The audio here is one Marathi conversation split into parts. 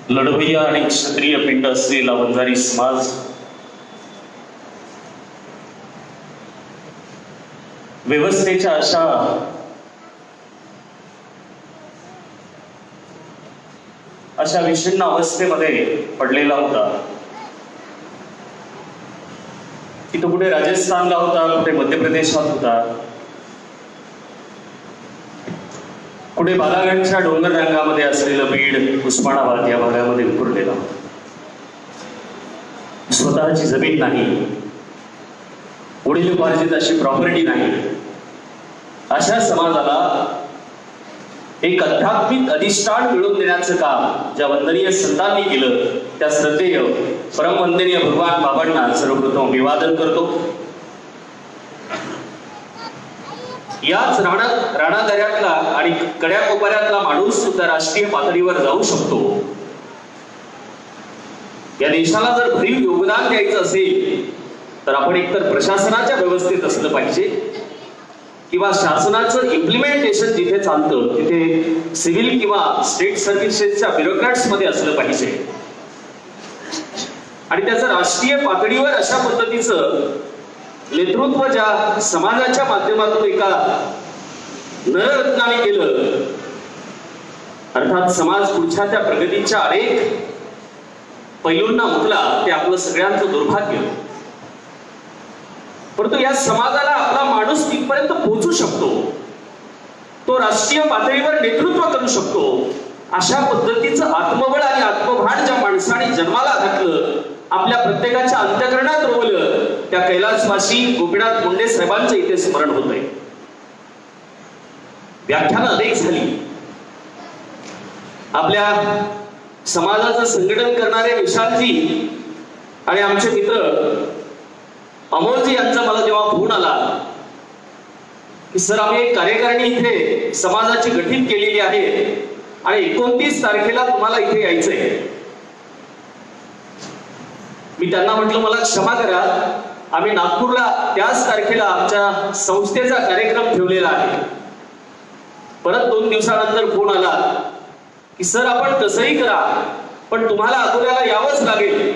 लढवय्या आणि क्षत्रिय पिंड असलेला वंजारी समाज व्यवस्थेच्या अशा विषण्ण अवस्थेमध्ये पडलेला होता की तो कुठे राजस्थानला होता, कुठे मध्य प्रदेशात होता, कुठे बालाघाटच्या डोंगर रंगामध्ये असलेलं बीड, उस्मानाबाद या भागामध्ये विखुरलेला होता. स्वतःची जमीन नाही, वडिलोपार्जित अशी प्रॉपर्टी नाही, अशा समाजाला एक आध्यात्मिक अधिष्ठान मिळवून देण्याचं काम ज्या वंदनीय संतांनी केलं त्या श्रद्धेय परमवंदनीय भगवान बाबांना सर्वप्रथम अभिवादन करतो. याच राणादऱ्यातला आणि कड्याकोपऱ्यातला माणूस सुद्धा राष्ट्रीय पातळीवर जाऊ शकतो. या देशाला जर भरीव योगदान द्यायचं असेल तर आपण एकतर प्रशासनाच्या व्यवस्थेत असलं पाहिजे किंवा शासनाचं इम्प्लिमेंटेशन जिथे चालतं तिथे सिव्हिल किंवा स्टेट सर्व्हिसेसच्या ब्युरोक्रॅट्स मध्ये असलं पाहिजे. आणि त्याचं राष्ट्रीय पातळीवर अशा पद्धतीचं नेतृत्व ज्या समाजाच्या माध्यमातून एका नररत्नाने केलं, अर्थात समाज पुढच्या त्या प्रगतीच्या अनेक पैलूंना मुकला, ते आपलं सगळ्यांचं दुर्भाग्य. परंतु या समाजाला आपला माणूस तिथपर्यंत पोहोचू शकतो, तो राष्ट्रीय पातळीवर नेतृत्व करू शकतो, अशा पद्धतीचं आत्मबळ आणि आत्मभान ज्या माणसाने जन्माला घातलं, आपल्या प्रत्येकाच्या अंतःकरणात रोवलं, त्या कैलासवासी गोपीनाथ मुंडे साहेबांचं इथे स्मरण होतंय. व्याख्यानं अनेक झाली. आपल्या समाजाचं संघटन करणारे विशालजी आणि आमचे मित्र अमोलजी यांचा मला जेव्हा फोन आला की सर आम्ही एक कार्यकारिणी इथे समाजाची गठीत केलेली आहे आणि 29 तारखेला तुम्हाला इथे यायचंय. मी त्यांना म्हटलं मला क्षमा करा, आम्ही नागपूरला त्याच तारखेला आमच्या संस्थेचा कार्यक्रम ठेवलेला आहे. परत 2 दिवसानंतर फोन आला की सर आपण कसंही करा पण तुम्हाला अकोल्याला यावंच लागेल.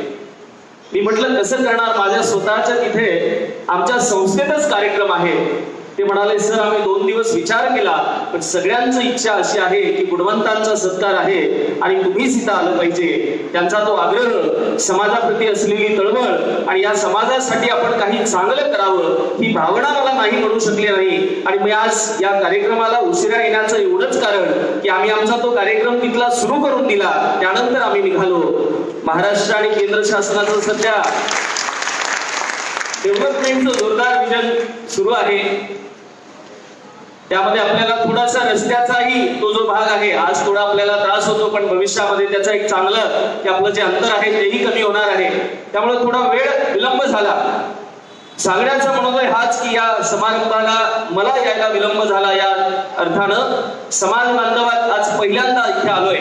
मी म्हटलं कसं करणार, माझ्या स्वतःच्या तिथे आमच्या संस्थेतच कार्यक्रम आहे. ते म्हणाले सर आम्ही 2 दिवस विचार केला पण सगळ्यांची इच्छा अशी आहे की गुणवंतांचा सत्कार आहे आणि तुम्हीच इथं आलं पाहिजे. त्यांचा तो आग्रह, समाजाप्रती असलेली तळमळ आणि या समाजासाठी आपण काही चांगलं करावं ही भावना मला नाही म्हणू शकली नाही. आणि मी आज या कार्यक्रमाला उशिरा येण्याचं एवढंच कारण की आम्ही आमचा तो कार्यक्रम तिथला सुरू करून दिला, त्यानंतर आम्ही निघालो. महाराष्ट्र आणि केंद्र शासनाचं सध्या डेव्हलपमेंटचं जोरदार विजन सुरू आहे. त्यामध्ये आपल्याला थोडासा रस्त्याचाही तो जो भाग आहे, आज थोडा आपल्याला त्रास होतो पण भविष्यामध्ये त्याचा एक चांगलं की आपलं जे अंतर आहे तेही कमी होणार आहे. त्यामुळे थोडा वेळ विलंब झाला. सांगण्याचा मनोदय हाच की या समारंभाला मला यायला विलंब झाला, या अर्थानं समाज बांधवात आज पहिल्यांदा इथे आलोय.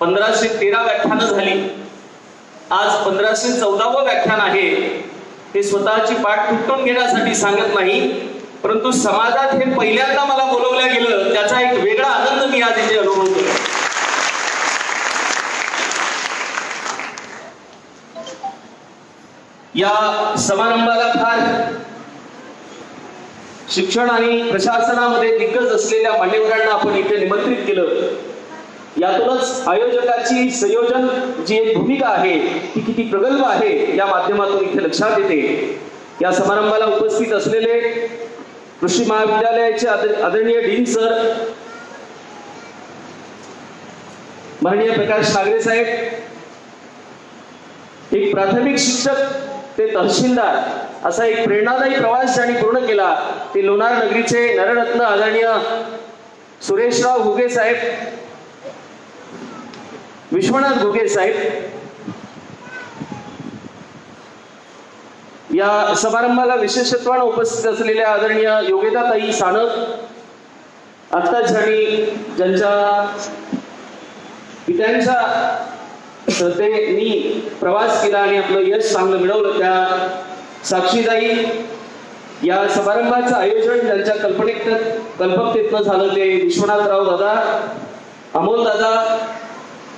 1513 व्याख्यानं झाली, आज 1514वं व्याख्यान आहे. ते स्वतःची पाठ तुटून घेण्यासाठी सांगत नाही, परंतु समाजात हे पहिल्यांदा मला बोलवलं गेलं त्याचा एक वेगळा आनंद मी आज इथे अनुभवतो. या समारंभाला फार शिक्षण आणि प्रशासनामध्ये दिग्गज असलेल्या मान्यवरांना आपण इथे निमंत्रित केलं. यातूनच आयोजकाची संयोजन जी एक भूमिका आहे ती किती प्रगल्भ आहे या माध्यमातून इथे लक्षात येते. या समारंभाला उपस्थित असलेले कृषी महाविद्यालयाचे आदरणीय डीन सर, माननीय प्रकाश ठाकरे साहेब, एक प्राथमिक शिक्षक ते तहसीलदार असा एक प्रेरणादायी प्रवास ज्यांनी पूर्ण केला ते लोणार नगरीचे नररत्न आदरणीय सुरेशराव घुगे साहेब, विश्वनाथ घुगे साहेब. या समारंभाला विशेषत्वाने उपस्थित असलेल्या आदरणीय योगेताताई सानप, आता ज्यांच्या पित्यांच्या श्रद्धेनी प्रवास केला आणि आपलं यश चांगलं मिळवलं त्या साक्षीदाई. या समारंभाचं आयोजन ज्यांच्या कल्पकतेतनं झालं ते विश्वनाथराव दादा, अमोल दादा,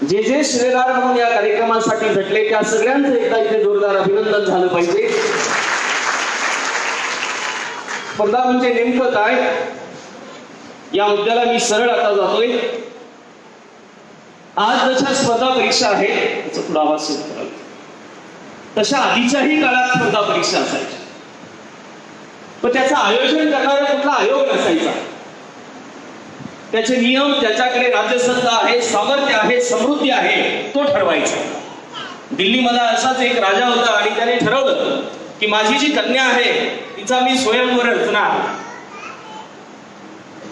जे जे श्रेयदार म्हणून या कार्यक्रमासाठी झटले त्या सगळ्यांचं एकदा इथे जोरदार अभिनंदन झालं पाहिजे. स्पर्धा म्हणजे नेमकं काय या मुद्द्याला मी सरळ आता जातोय. आज जशा स्पर्धा परीक्षा आहेत त्याचा थोडा आवाज सुरू करावा, तशा आधीच्याही काळात स्पर्धा परीक्षा असायच्या, पण त्याचं आयोजन करणारा कुठला आयोग नसायचा. त्याचे नियम ज्याच्याकडे राज्यसत्ता आहे, सामर्थ्य आहे, समृद्धी आहे तो ठरवायचा. दिल्लीमध्ये असाच एक राजा होता आणि त्याने ठरवलं की माझी जी कन्या आहे तिचा मी स्वयंवर रचणार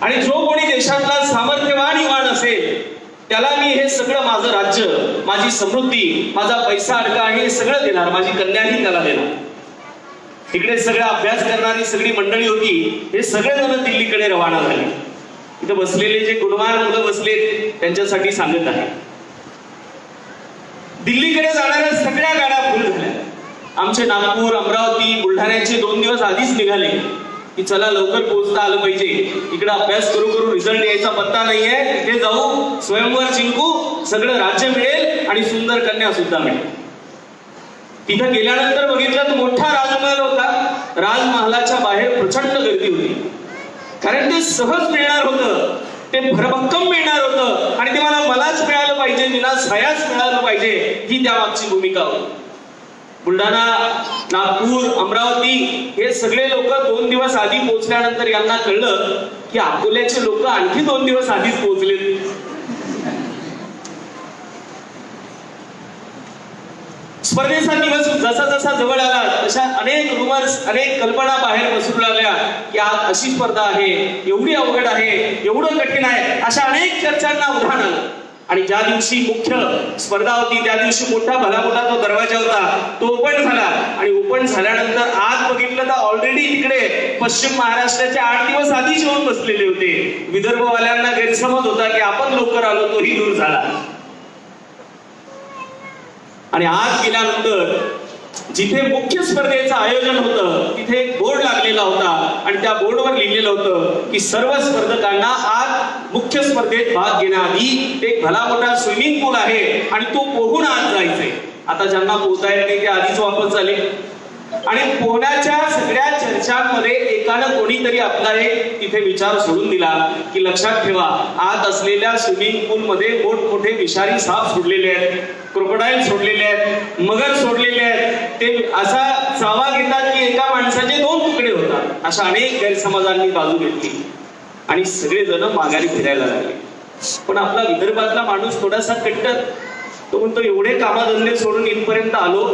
आणि जो कोणी देशातला सामर्थ्यवान युवान असेल त्याला मी हे सगळं माझं राज्य, माझी समृद्धी, माझा पैसा अडका हे सगळं देणार, माझी कन्याही त्याला देणार. तिकडे सगळा अभ्यास करणारी सगळी मंडळी होती, हे सगळे जण दिल्लीकडे रवाना झाले. इथं बसलेले जे गुणवान मुलं बसले त्यांच्यासाठी सांगत आहे. दिल्लीकडे जाणाऱ्या सगळ्या गाड्या फुल झाल्या. आमचे नागपूर, अमरावती, बुलढाण्याचे 2 दिवस आधीच निघाले की चला लवकर पोहोचता आलं पाहिजे, इकडे अभ्यास करू करू रिझल्ट यायचा पत्ता नाहीये, तिथे जाऊ, स्वयंवर जिंकू, सगळं राज्य मिळेल आणि सुंदर कन्या सुद्धा मिळेल. तिथं गेल्यानंतर बघितलं तर मोठा राजमहल होता. राजमहालाच्या बाहेर प्रचंड गर्दी होती, कारण ते सहज मिळणार होतं, ते भरभक्कम मिळणार होतं आणि ते मलाच मिळालं पाहिजे, विना सायाच मिळालं पाहिजे, ही त्या मागची भूमिका होती. बुलढाणा, नागपूर, अमरावती हे सगळे लोक 2 दिवस आधी पोहोचल्यानंतर यांना कळलं की अकोल्याचे लोक आणखी 2 दिवस आधीच पोहोचले. स्पर्धेचा दिवस जसा जसा जवळ आला तशा अनेक रुमर्स, अनेक कल्पना बाहेर पसरू लागल्या की आज अशी स्पर्धा आहे, एवढी अवघड आहे, एवढं कठीण आहे, अशा अनेक चर्चांना उधाण आलं. आणि ज्या दिवशी मुख्य स्पर्धा होती त्या दिवशी मोठा भला मोठा तो दरवाजा होता, तो ओपन झाला आणि ओपन झाल्यानंतर आज बघितलं तर ऑलरेडी तिकडे पश्चिम महाराष्ट्राचे 8 दिवस आधीच येऊन बसलेले होते. विदर्भवाल्यांना गैरसमज होता की आपण लवकर आलो, तोही दूर झाला. आणि आज गेल्यानंतर जिथे मुख्य स्पर्धेचं आयोजन होतं तिथे एक बोर्ड लागलेला होता आणि त्या बोर्डवर लिहिलेलं होतं की सर्व स्पर्धकांना आज मुख्य स्पर्धेत भाग घेण्याआधी एक भला मोठा स्विमिंग पूल आहे आणि तो पोहून आज जायचंय. आता ज्यांना पोहता येत नाही ते आधीच वापस झाले. आणि पोहण्याच्या सगळ्या चर्चांमध्ये एकानं कोणीतरी आपला एक तिथे विचार सोडून दिला की लक्षात ठेवा, आत असलेल्या स्विमिंग पूल मध्ये मोठमोठे विषारी साप सोडलेले आहेत, क्रोकोडाईल सोडलेले आहेत, मगर सोडलेले आहेत. ते असा चावा घेतात की एका माणसाचे 2 तुकडे होतात. अशा अनेक गैरसमजांनी बाजू घेतली आणि सगळेजण माघारी फिरायला लागले. पण आपला विदर्भातला माणूस थोडासा कट्टर, तो म्हणतो एवढे कामाधंदे सोडून इथपर्यंत आलो,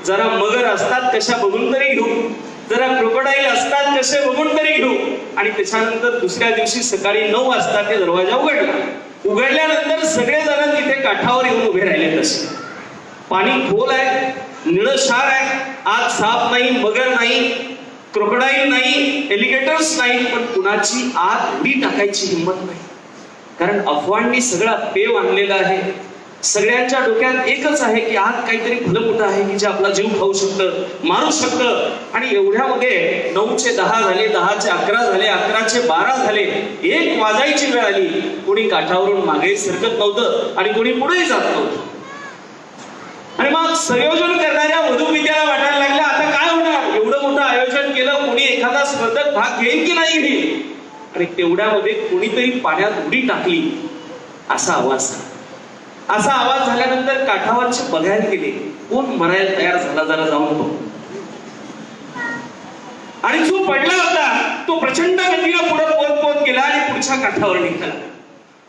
जरा मगर असतात कशा बघून तरी घेऊ, जरा क्रोकोडाईल असतात कसे बघून तरी घेऊ. आणि त्याच्यानंतर दुसऱ्या दिवशी सकाळी 9 वाजता ते दरवाजा उघडला. उघडल्यानंतर सगळेजण तिथे काठावर येऊन उभे राहिले. तसे पाणी खोल आहे, निळशार आहे, आत साप नाही, मगर नाही, क्रोकोडाईल नाही, एलिगेटर्स नाही, पण कुणाची आत उडी टाकायची हिंमत नाही, कारण अफवांनी सगळा पेव आणलेला आहे. सगळ्यांच्या डोक्यात एकच आहे की आत काहीतरी भलं मोठं आहे की जे आपला जीव खाऊ शकतं, मारू शकतं. आणि एवढ्यामध्ये 9चे 10 झाले, 10चे 11 झाले, 11चे 12 झाले, 1 वाजायची वेळ आली. कोणी काठावरून मागे सरकत नव्हतं आणि कोणी पुढेही जात नव्हतं. आणि मग संयोजन करणाऱ्या वधूपित्याला वाटायला लागलं आता काय होणार, एवढं मोठं आयोजन केलं, कोणी एखादा स्पर्धक भाग घेईल की नाही घेईल. आणि तेवढ्यामध्ये कोणीतरी पाण्यात उडी टाकली असा आवाज झाला. असा आवाज झाल्यानंतर काठावरचे बघायला गेले, कोण मरायला तयार झाला जरा जाऊन बघ. आणि जो पडला होता तो प्रचंड गतीने पुढे पोत गेला आणि पुढच्या काठावर निघाला.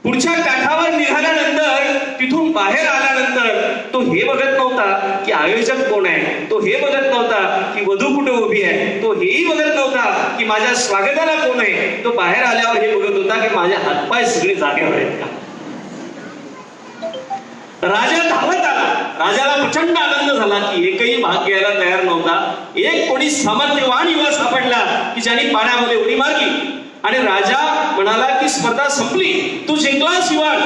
पुढच्या काठावर निघाल्यानंतर तिथून बाहेर आल्यानंतर तो हे बघत नव्हता की आयोजक कोण आहे, तो हे बघत नव्हता की वधू कुठे उभी आहे, तो हेही बघत नव्हता की माझ्या स्वागताला कोण आहे. तो बाहेर आल्यावर हे बघत होता की माझे हातपाय सगळे जागेवर आहेत का. राजा धावत आला. राजाला प्रचंड आनंद झाला की एकही भाग घ्यायला तयार नव्हता. एक कोणी सामर्थ्यवान युवा सापडला की ज्यांनी पाण्यामध्ये उडी मारली. आणि राजा म्हणाला की स्पर्धा संपली, तू जिंकलास युवान,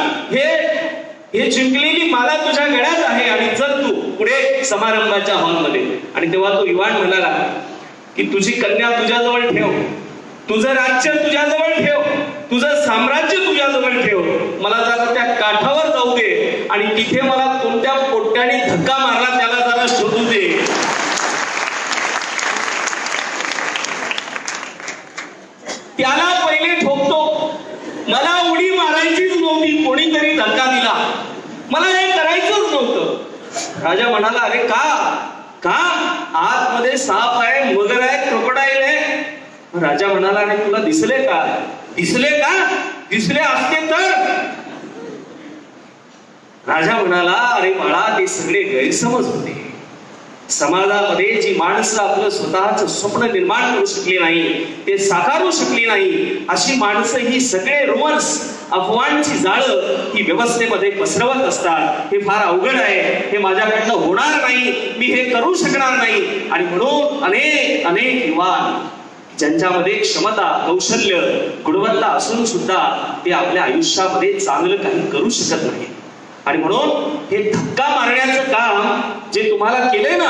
हे जिंकलेली माला तुझ्या गळ्यात आहे आणि जर तू पुढे समारंभाच्या हॉलमध्ये. आणि तेव्हा तो युवान म्हणाला की तुझी कन्या तुझ्याजवळ ठेव, तुझं राज्य तुझ्याजवळ ठेव, तुझं साम्राज्य तुझ्याजवळ ठेव, मला जरा त्या काठावर जाऊ दे आणि तिथे मला कोणत्या पोट्याने धक्का मारला त्याला जरा शोधू दे. त्याला पहिले ठोकतो. मला उडी मारायचीच नव्हती, कोणीतरी धक्का दिला, मला हे करायचंच नव्हतं. राजा म्हणाला, अरे का आतमध्ये साप आहे, मगर आहे, क्रोकोडाईल आहे. राजा म्हणाला, अरे तुला दिसले का दिसले असते तर. राजा म्हणाला, अरे बाळा, ते सगळे गैरसमज होते. समाजामध्ये जी माणसं आपलं स्वतःच स्वप्न निर्माण करू शकली नाही, ते साकारू शकली नाही, अशी माणसं ही सगळे रुमर्स, अफवांची जाळं ही व्यवस्थेमध्ये पसरवत असतात. हे फार अवघड आहे, हे माझ्याकडनं होणार नाही, मी हे करू शकणार नाही. आणि म्हणून अनेक युवा ज्यांच्यामध्ये क्षमता, कौशल्य, गुणवत्ता असून सुद्धा ते आपल्या आयुष्यामध्ये चांगलं काही करू शकत नाही. आणि म्हणून हे धक्का मारण्याचं काम जे तुम्हाला केलंय ना,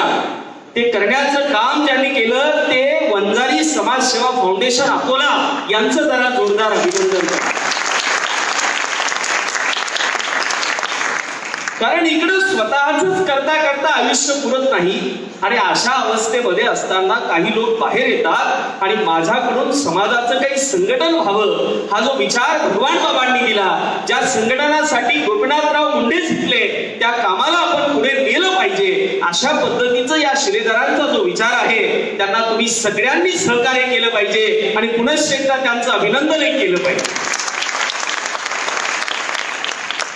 ते करण्याचं काम ज्यांनी केलं ते वंजारी समाजसेवा फाउंडेशन अकोला यांचं जरा जोरदार अभिनंदन करा. कारण इकडं स्वतःच करता करता आयुष्य पुरत नाही. आणि अशा अवस्थेमध्ये असताना काही लोक बाहेर येतात आणि माझ्याकडून समाजाचं काही संघटन व्हावं हा जो विचार भगवान बाबांनी दिला, ज्या संघटनासाठी गोपीनाथराव मुंडे शिकले, त्या कामाला आपण पुढे नेलं पाहिजे, अशा पद्धतीचं या शिलेदारांचा जो विचार आहे त्यांना तुम्ही सगळ्यांनी सहकार्य केलं पाहिजे आणि पुनश्च एकदा त्यांचं अभिनंदनही केलं पाहिजे.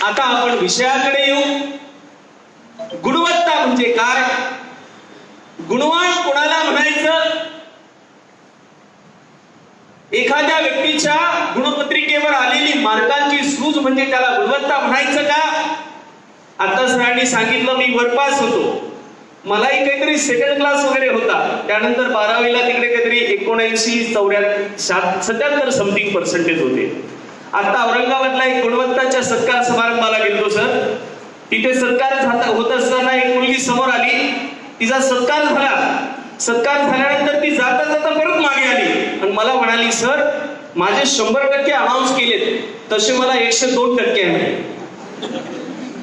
आता आपण विषयाकडे येऊ. गुणवत्ता म्हणजे काय? गुणवान कोणाला म्हणायचं? एखाद्या व्यक्तीच्या गुणपत्रिकेवर आलेली मार्कांची सूज म्हणजे त्याला गुणवत्ता म्हणायचं का? आता सरांनी सांगितलं मी वरपास होतो, मलाही काहीतरी सेकंड क्लास वगैरे होता, त्यानंतर 12वीला तिकडे काहीतरी 79-77 समथिंग पर्सेंटेज होते. आता औरंगाबादला एक गुणवत्ताच्या सत्कार समारंभाला गेलो सर. तिथे सत्कार होत असताना एक मुलगी समोर आली, तिचा सत्कार झाल्यानंतर ती जाता जाता परत मागे आली आणि मला म्हणाली, सर माझे 100% अनाऊन्स केलेत, तसे मला 102% आहे.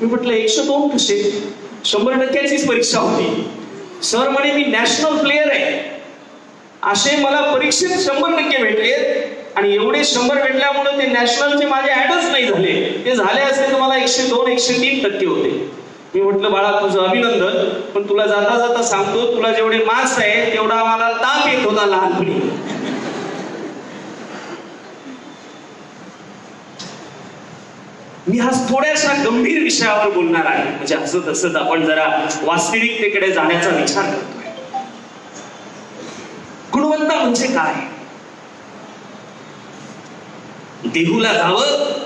मी म्हटलं 102 कसे? 100%चीच परीक्षा होती. सर म्हणे मी नॅशनल प्लेयर आहे, असे मला परीक्षेत 100% भेटले आणि एवढे 100 भेटल्यामुळे ते नॅशनलचे माझे ऍडच नाही झाले. ते झाले असते तर मला 102-103% होते. मी म्हटलं बाळा तुझं अभिनंदन, पण तुला जाता जाता सांगतो, तुला जेवढे मार्क्स आहे तेवढा मला ताप येत होता लहानपणी. मी आज थोड्याशा गंभीर विषयावर बोलणार आहे, म्हणजे असं तसंच आपण जरा वास्तविकतेकडे जाण्याचा विचार करतोय. गुणवत्ता म्हणजे काय? देहूला जावं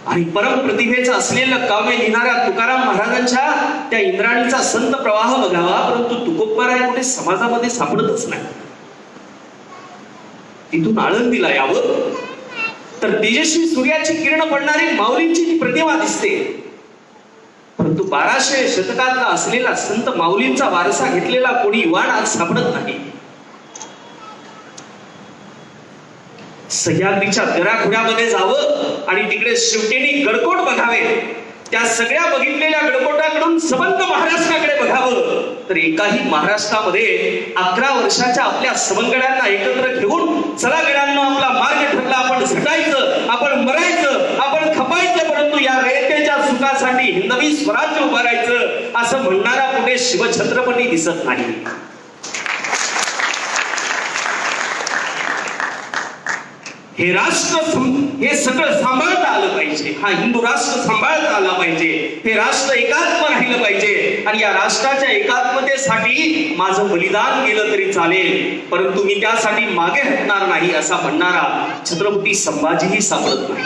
आणि परमप्रतिभेचं असलेलं काव्य लिहिणाऱ्या तुकाराम महाराजांच्या त्या इंद्राणीचा संत प्रवाह बघावा, परंतु तुकोबराय कुठे समाजामध्ये सापडतच नाही. तिथून आळंदीला यावं तर तेजस्वी सूर्याची किरण पडणारी माऊलींची जी प्रतिमा दिसते, परंतु 1200 शतकातला असलेला संत माऊलींचा वारसा घेतलेला कोणी युवान आज सापडत नाही. सह्याद्रीच्या दऱ्याखोऱ्यामध्ये जावं आणि तिकडे शिवटेनी गडकोट बघावे, त्या सगळ्या बघितलेल्या गडकोटाकडून सबंध महाराष्ट्राकडे बघावं तर एकाही महाराष्ट्रामध्ये 11 वर्षाच्या आपल्या सवंगड्यांना एकत्र घेऊन चला गड्यांना आपला मार्ग ठरला, आपण झटायचं, आपण मरायचं, आपण खपायचं, परंतु या रयतेच्या सुखासाठी हिंदवी स्वराज्य उभारायचं असं म्हणणारा कुठे शिवछत्रपती दिसत नाही. हे राष्ट्र हे सगळं सांभाळता आलं पाहिजे, हा हिंदू राष्ट्र सांभाळता आला पाहिजे, हे राष्ट्र एकात्म राहिलं पाहिजे आणि या राष्ट्राच्या एकात्मतेसाठी माझं बलिदान केलं तरी चालेल, परंतु मी त्यासाठी मागे हटणार नाही असा म्हणणारा छत्रपती संभाजीही सापडत नाही.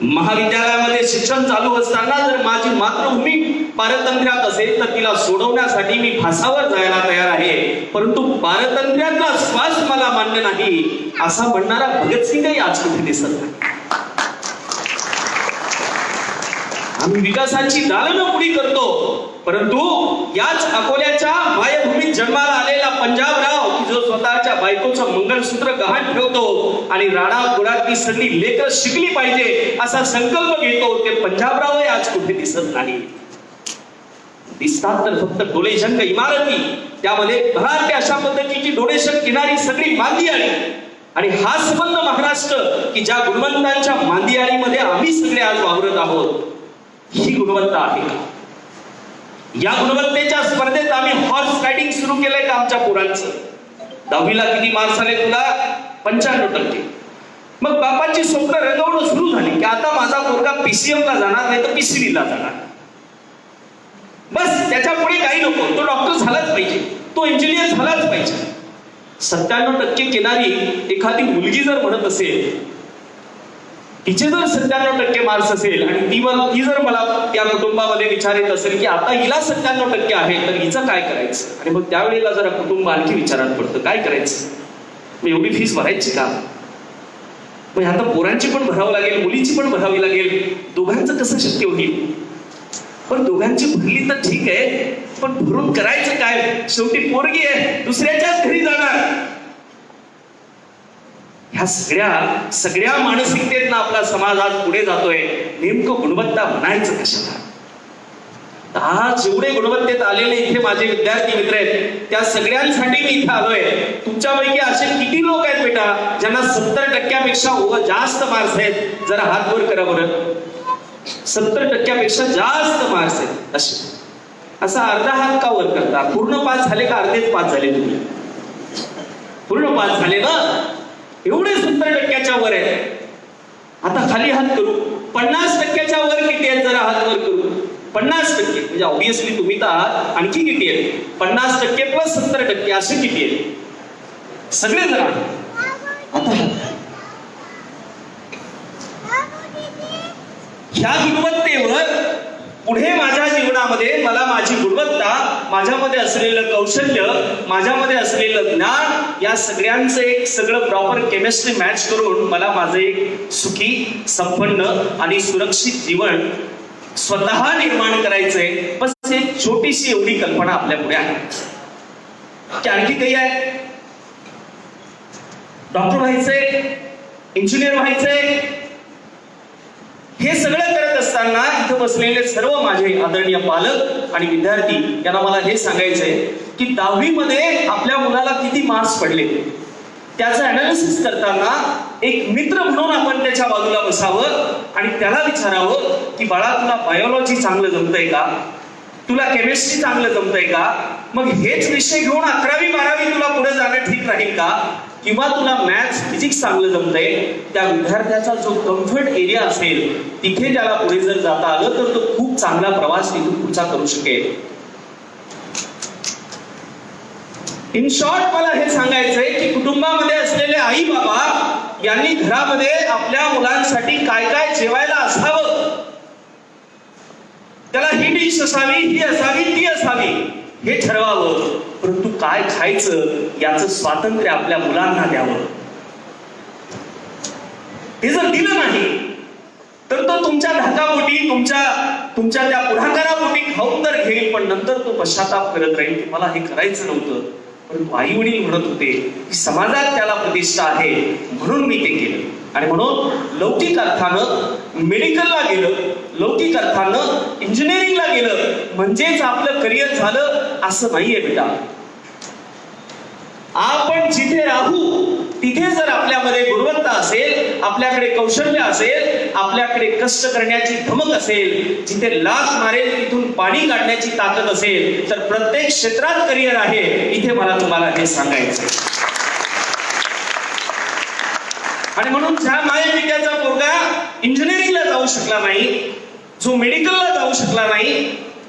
महाविद्यालयामध्ये शिक्षण चालू असताना जर माझी मातृभूमी पारतंत्र्यात असेल तर तिला सोडवण्यासाठी मी फासावर जायला तयार आहे, परंतु पारतंत्र्यातला श्वास मला मान्य नाही असा म्हणणारा भगतसिंगही आज कुठे दिसत नाही. आम्ही विकासाची दालनं उडी करतो, परंतु याच अकोल्याच्या मायभूमीत जन्माला आलेला पंजाबराव की जो स्वतःच्या बायकोचं मंगळसूत्र गहाण ठेवतो आणि राणापुरातली सगळी लेकरं शिकली पाहिजे असा संकल्प घेतो, ते पंजाबराव आज कुठे दिसत नाही. दिसतात तर फक्त डोळेशंक इमारती, त्यामध्ये भरारते अशा पद्धतीची डोळेशंक किनारी सगळी मांदियाळी. आणि हा संबंध महाराष्ट्र की ज्या गुणवंतांच्या मांदियाळीमध्ये आम्ही सगळे आज वावरत आहोत, ही गुणवत्ता आहे का? या गुणवत्तेच्या स्पर्धेत आम्ही हॉर्स रायडिंग सुरू केलंय का आमच्या पोरांचं? 10वीला किती मार्क्स आले तुला? 95%. मग बापाची स्वप्न रंगवणं सुरू झाली की आता माझा पोरगा PCM ला जाणार, नाही तर PCB ला जाणार. बस त्याच्या पुढे काही नको, तो डॉक्टर झालाच पाहिजे, तो इंजिनियर झालाच पाहिजे. 97% किनारी एखादी मुलगी जर म्हणत असेल, तिचे जर 97% मार्क्स असेल आणि ती जर मला त्या कुटुंबामध्ये विचारित असेल की आता हिला 97% आहे, तर हिचं काय करायचं? आणि मग त्यावेळेला जरा कुटुंब आणखी विचारात पडतं, काय करायचं? मग एवढी फीस भरायची का? मग आता पोरांची पण भरावं लागेल, मुलीची पण भरावी लागेल, दोघांचं कसं शक्य होईल? पण दोघांची भरली तर ठीक आहे, पण भरून करायचं काय? शेवटी पोरगी आहे, दुसऱ्याच्याच घरी जाणार. ह्या सगळ्या मानसिकतेतनं आपला समाज आज पुढे जातोय. नेमकं गुणवत्ता म्हणायचं कशाला? आज जेवढे गुणवत्तेत आलेले इथे माझे विद्यार्थी मित्र आहेत, त्या सगळ्यांसाठी मी इथे आलोय. तुमच्यापैकी असे किती लोक आहेत बेटा ज्यांना 70% जास्त मार्क्स आहेत? जरा हात वर करा बरं. 70% जास्त मार्क्स आहेत असे. असा अर्धा हात का वर करता? पूर्ण पास झाले का अर्धेच पास झाले? तुम्ही पूर्ण पास झाले ना? एवढे 70% वर आहे. आता खाली हात करू. 50% वर किती आहेत? जरा हात वर करू. 50% म्हणजे ऑब्विसली तुम्ही तर आहात. आणखी किती आहेत? 50% प्लस 70% असे किती आहेत? सगळे जण. आता ह्या गुणवत्तेवर पुढे माझ्या जीवनामध्ये मला माझी गुणवत्ता, माझ्यामध्ये असलेलं कौशल्य, माझ्यामध्ये असलेलं ज्ञान, या सगळ्यांचं एक सगळं प्रॉपर केमिस्ट्री मॅच करून मला माझं एक सुखी, संपन्न आणि सुरक्षित जीवन स्वतः निर्माण करायचंय. बस एक छोटीशी एवढी कल्पना आपल्या पुढे आहे. की आणखी काही आहे? डॉक्टर व्हायचंय, इंजिनियर व्हायचंय. हे सगळं करत असताना इथं बसलेले सर्व माझे आदरणीय पालक आणि विद्यार्थी यांना मला हे सांगायचंय की 10वी मध्ये आपल्या मुलाला किती मार्क्स पडले, त्याचं अनालिसिस करताना एक मित्र म्हणून आपण त्याच्या बाजूला बसावं आणि त्याला विचारावं की बाळा, तुला बायोलॉजी चांगलं जमतंय का? तुला केमिस्ट्री चांगलं जमतंय का? मग हेच विषय घेऊन 11वी 12वी तुला पुढे जाणं ठीक राहील का? किंवा तुला मॅथ्स फिजिक्स चांगलं जमतंय? त्या विद्यार्थ्याचा जो कम्फर्ट एरिया असेल तिथे त्याला पुढे जर जाता आलं तर तो खूप चांगला प्रवास तिथून पुढचा करू शकेल. इन शॉर्ट मला हे सांगायचंय की कुटुंबामध्ये असलेले आई बाबा यांनी घरामध्ये आपल्या मुलांसाठी काय काय जेवायला असावं, त्याला ही डिश असावी, ही असावी, ती असावी, हे ठरवावं. परंतु काय खायचं याचं स्वातंत्र्य आपल्या मुलांना द्यावं. हे जर दिलं नाही तर तो तुमच्या धाकापोटी, तुमच्या त्या पुढाकारापोटी खाऊन तर घेईल, पण नंतर तो पश्चाताप करत राहील की मला हे करायचं नव्हतं. परंतु आई वडील म्हणत होते की समाजात त्याला प्रतिष्ठा आहे म्हणून मी ते केलं. आणि म्हणून लौकिक अर्थानं मेडिकलला गेलं, लौकिक अर्थानं इंजिनिअरिंगला गेलं म्हणजेच आपलं करिअर झालं असं नाहीये बेटा. आपण जिथे राहू तिथे जर आपल्यामध्ये गुणवत्ता असेल, आपल्याकडे कौशल्य असेल, आपल्याकडे कष्ट करण्याची धमक असेल, जिथे लाथ मारेल तिथून पाणी काढण्याची ताकद असेल, तर प्रत्येक क्षेत्रात करिअर आहे. इथे मला तुम्हाला हे सांगायचं. आणि म्हणून ज्या मायपित्याचा पोरगा इंजिनिअरिंगला जाऊ शकला नाही, जो मेडिकलला जाऊ शकला नाही,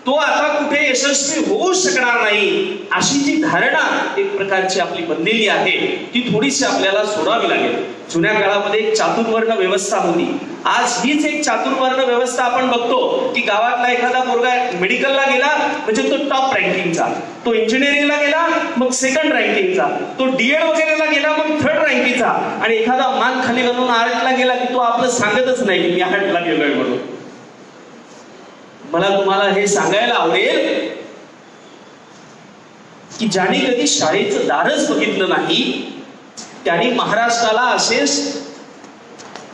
तो आता कुठे यशस्वी होऊ शकणार नाही, अशी जी धारणा एक प्रकारची आपली बनलेली आहे ती थोडीशी आपल्याला सोडावी लागेल. जुन्या काळामध्ये एक चातुर्वर्ण व्यवस्था होती. आज हीच एक चातुर्वर्ण व्यवस्था आपण बघतो की गावातला एखादा पोरगा मेडिकलला गेला म्हणजे तो टॉप रँकिंगचा, तो इंजिनिअरिंगला गेला मग सेकंड रँकिंगचा, तो डीएड वगैरेला गेला मग थर्ड रँकिंगचा, आणि एखादा मान खाली घालून आर्टला गेला की तो आपलं सांगतच नाही की मी आर्टला गेलोय म्हणून. मला तुम्हाला हे सांगायला आवडेल की ज्यांनी कधी शाळेचं दारच बघितलं नाही त्यांनी महाराष्ट्राला असे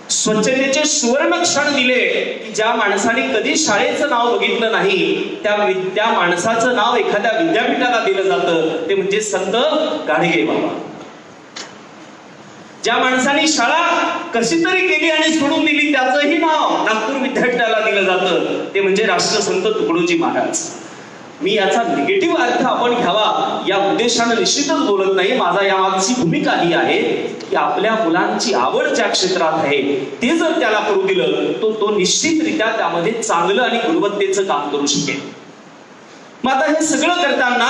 स्वच्छतेचे सुवर्ण क्षण दिले की ज्या माणसाने कधी शाळेचं नाव बघितलं नाही त्या माणसाचं नाव एखाद्या विद्यापीठाला दिलं जातं ते म्हणजे संत गाडगे बाबा. ज्या माणसाने शाळा कशी तरी केली आणि सोडून दिली त्याचंही नाव नागपूर विद्यापीठाला दिलं जातं ते म्हणजे राष्ट्रसंत तुकडोजी महाराज. मी याचा निगेटिव्ह अर्थ आपण घ्यावा या उद्देशानं निश्चितच बोलत नाही. माझा यामागची भूमिका ही आहे की आपल्या मुलांची आवड ज्या क्षेत्रात आहे ते जर त्याला करू दिलं तो निश्चितरित्या त्यामध्ये चांगलं आणि गुणवत्तेचं काम करू शकेल. मग आता हे सगळं करताना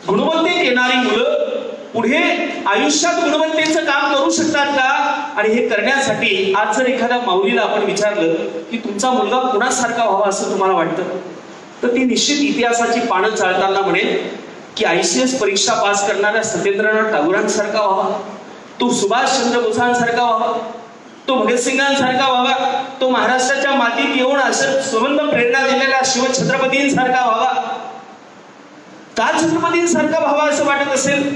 गुणवत्तेत येणारी मुलं पुढे आयुष्यात गुणवत्तेचं काम करू शकतात का? आणि हे करण्यासाठी आज जर एखाद्या माऊलीला आपण विचारलं की तुमचा मुलगा कुणासारखा व्हावा असं तुम्हाला वाटतं तर ती निश्चित इतिहासाची पानं चालताना म्हणेल की ICS परीक्षा पास करणाऱ्या सत्येंद्रनाथ टागोरांसारखा व्हावा, तो सुभाषचंद्र बोसांसारखा व्हावा, तो भगतसिंगांसारखा व्हावा, तो महाराष्ट्राच्या मातीत येऊन असं सुवर्ण प्रेरणा दिलेल्या शिवछत्रपतींसारखा व्हावा. का छत्रपतींसारखा व्हावा असं वाटत असेल?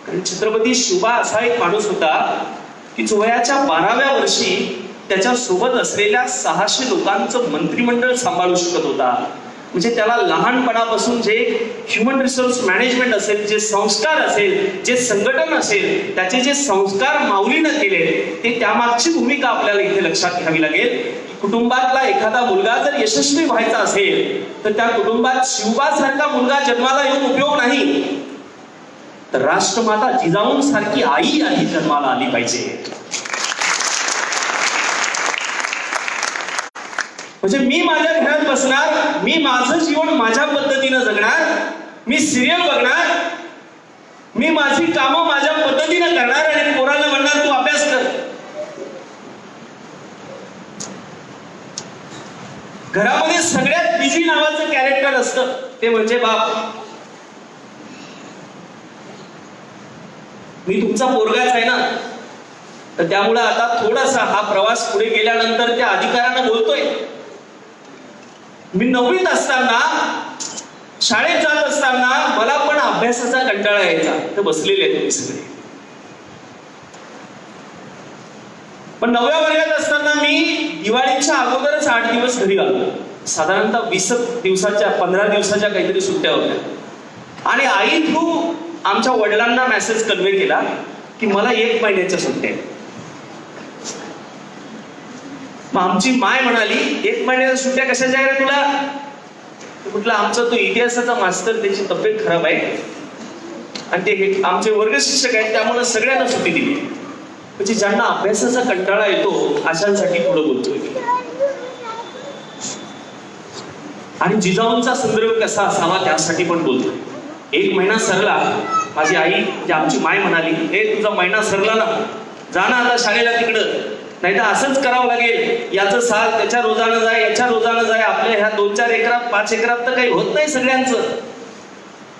कारण छत्रपती शिवबा असा एक माणूस होता की जो वयाच्या 12व्या वर्षी त्याच्या सोबत असलेल्या 600 लोकांचं मंत्रिमंडळ सांभाळू शकत होता. म्हणजे त्याला लहानपणापासून जे ह्युमन रिसोर्स मॅनेजमेंट असेल, जे संस्कार असेल, जे संघटन असेल, त्याचे जे संस्कार माऊलीनं केले ते त्यामागची भूमिका आपल्याला इथे लक्षात घ्यावी लागेल. कुटुंबातला एखादा मुलगा जर यशस्वी व्हायचा असेल तर त्या कुटुंबात शिवबासारखा मुलगा जन्माला येऊन उपयोग नाही, तर राष्ट्रमाता जिजाऊंसारखी आई आधी जन्माला आली पाहिजे. म्हणजे मी माझ्या घरात बसणार, मी माझं जीवन माझ्या पद्धतीनं जगणार, मी सिरियल बघणार, मी माझी कामं माझ्या पद्धतीनं करणार आणि पोराला म्हणणार तू अभ्यास कर. घरामध्ये सगळ्यात बिझी नावाचं कॅरेक्टर असतं ते म्हणजे बाप. मी तुमचा पोरगाच आहे ना, तर त्यामुळे आता थोडासा हा प्रवास पुढे गेल्यानंतर त्या अधिकारानं बोलतोय. मी 9वीत असताना शाळेत जात असताना मला पण अभ्यासाचा कंटाळा यायचा, तर बसलेले तुम्ही सगळे. पण 9व्या वर्गात असताना मी दिवाळीच्या अगोदरच 8 दिवस घरी आलो. साधारणतः 20 दिवसाच्या 15 दिवसाच्या काहीतरी सुट्ट्या होत्या आणि आई थ्रू आमच्या वडिलांना मेसेज कन्वे केला की मला 1 महिन्याच्या सुट्ट्या आहेत. मग आमची माय म्हणाली 1 महिन्याच्या सुट्ट्या कशाच्या आहे तुला? म्हटलं आमचा तो इतिहासाचा मास्तर त्याची तब्येत खराब आहे आणि ते आमचे वर्ग शिक्षक आहेत त्यामुळे सगळ्यांना सुट्टी दिली. म्हणजे ज्यांना अभ्यासाचा कंटाळा येतो अशांसाठी पुढे बोलतोय. आणि जिजाऊंचा संदर्भ कसा असावा त्यासाठी पण बोलतोय. 1 महिना सरला, माझी आई म्हणजे आमची माय म्हणाली हे तुझा महिना सरला ना, जा ना आता शाळेला तिकडं, नाही तर असंच करावं लागेल. याचं साल त्याच्या रोजानं जाय, याच्या रोजानं जाय, आपल्या ह्या 2-4 एकरात 5 एकरात तर काही होत नाही सगळ्यांचं.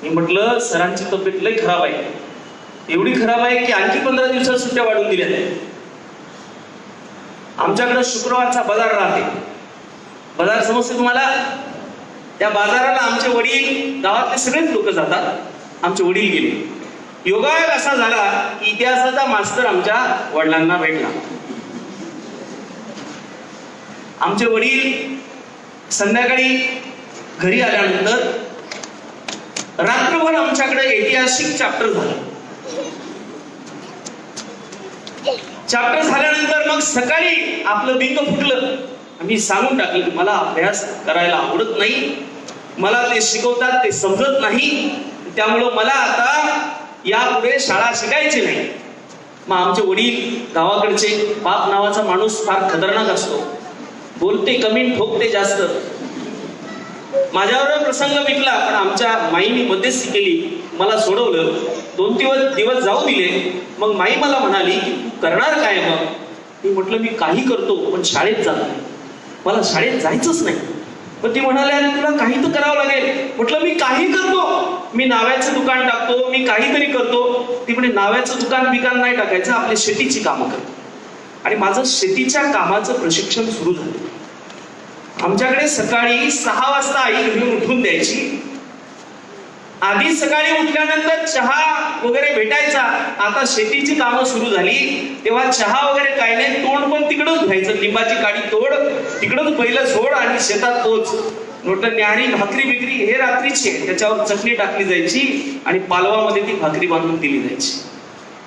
मी म्हटलं सरांची तब्येत लय खराब आहे, एवढी खराब आहे की आणखी 15 दिवसात सुट्ट्या वाढून दिल्या. आमच्याकडे शुक्रवारचा बाजार राहते. बाजार समजते तुम्हाला? त्या बाजाराला आमचे वडील, गावातले सगळेच लोक जातात. आमचे वडील गेले. योगायोग असा झाला की इतिहासाचा मास्तर आमच्या वडिलांना भेटला. आमचे वडील संध्याकाळी घरी आल्यानंतर रात्रभर आमच्याकडे ऐतिहासिक चॅप्टर झालं. चॅप्टर झाल्यानंतर मग सकाळी आपलं बिंग फुटलं. मी सांगून टाकलं मला अभ्यास करायला आवडत नाही, मला ते शिकवतात ते समजत नाही, त्यामुळं मला आता यापुढे शाळा शिकायची नाही. मग आमचे वडील गावाकडचे, बाप नावाचा माणूस फार खतरनाक असतो, बोलते कमी ठोकते जास्त. माझ्यावर प्रसंग मिटला पण आमच्या माईनी मध्यस्थी केली, मला सोडवलं. 2 दिवस जाऊ दिले. मग माई मला म्हणाली की तू करणार काय? मग मी म्हटलं मी काही करतो पण शाळेत जात नाही, मला शाळेत जायचंच नाही. पण ती म्हणाले तुला काही तर करावं लागेल. म्हटलं मी काही करतो, मी नाव्याचं दुकान टाकतो, मी काहीतरी करतो. ती म्हणे नाव्याचं दुकान बिकान नाही टाकायचं, आपल्या शेतीची कामं करतो. आणि माझं शेतीच्या कामाचं प्रशिक्षण सुरू झालं. आमच्याकडे सकाळी 6 वाजता आई घरी उठून द्यायची. आधी सकाळी उठल्यानंतर चहा वगैरे भेटायचा. आता शेतीची कामं सुरू झाली तेव्हा चहा वगैरे काही नाही, तोंड पण तिकडच धुवायचं. लिंबाची काडी तोड, तिकडच बैल सोड आणि शेतात पोच. म्हटलं न्याहारी भाकरी बिकरी हे रात्रीची आहे, त्याच्यावर चटणी टाकली जायची आणि पालवामध्ये ती भाकरी बांधून दिली जायची.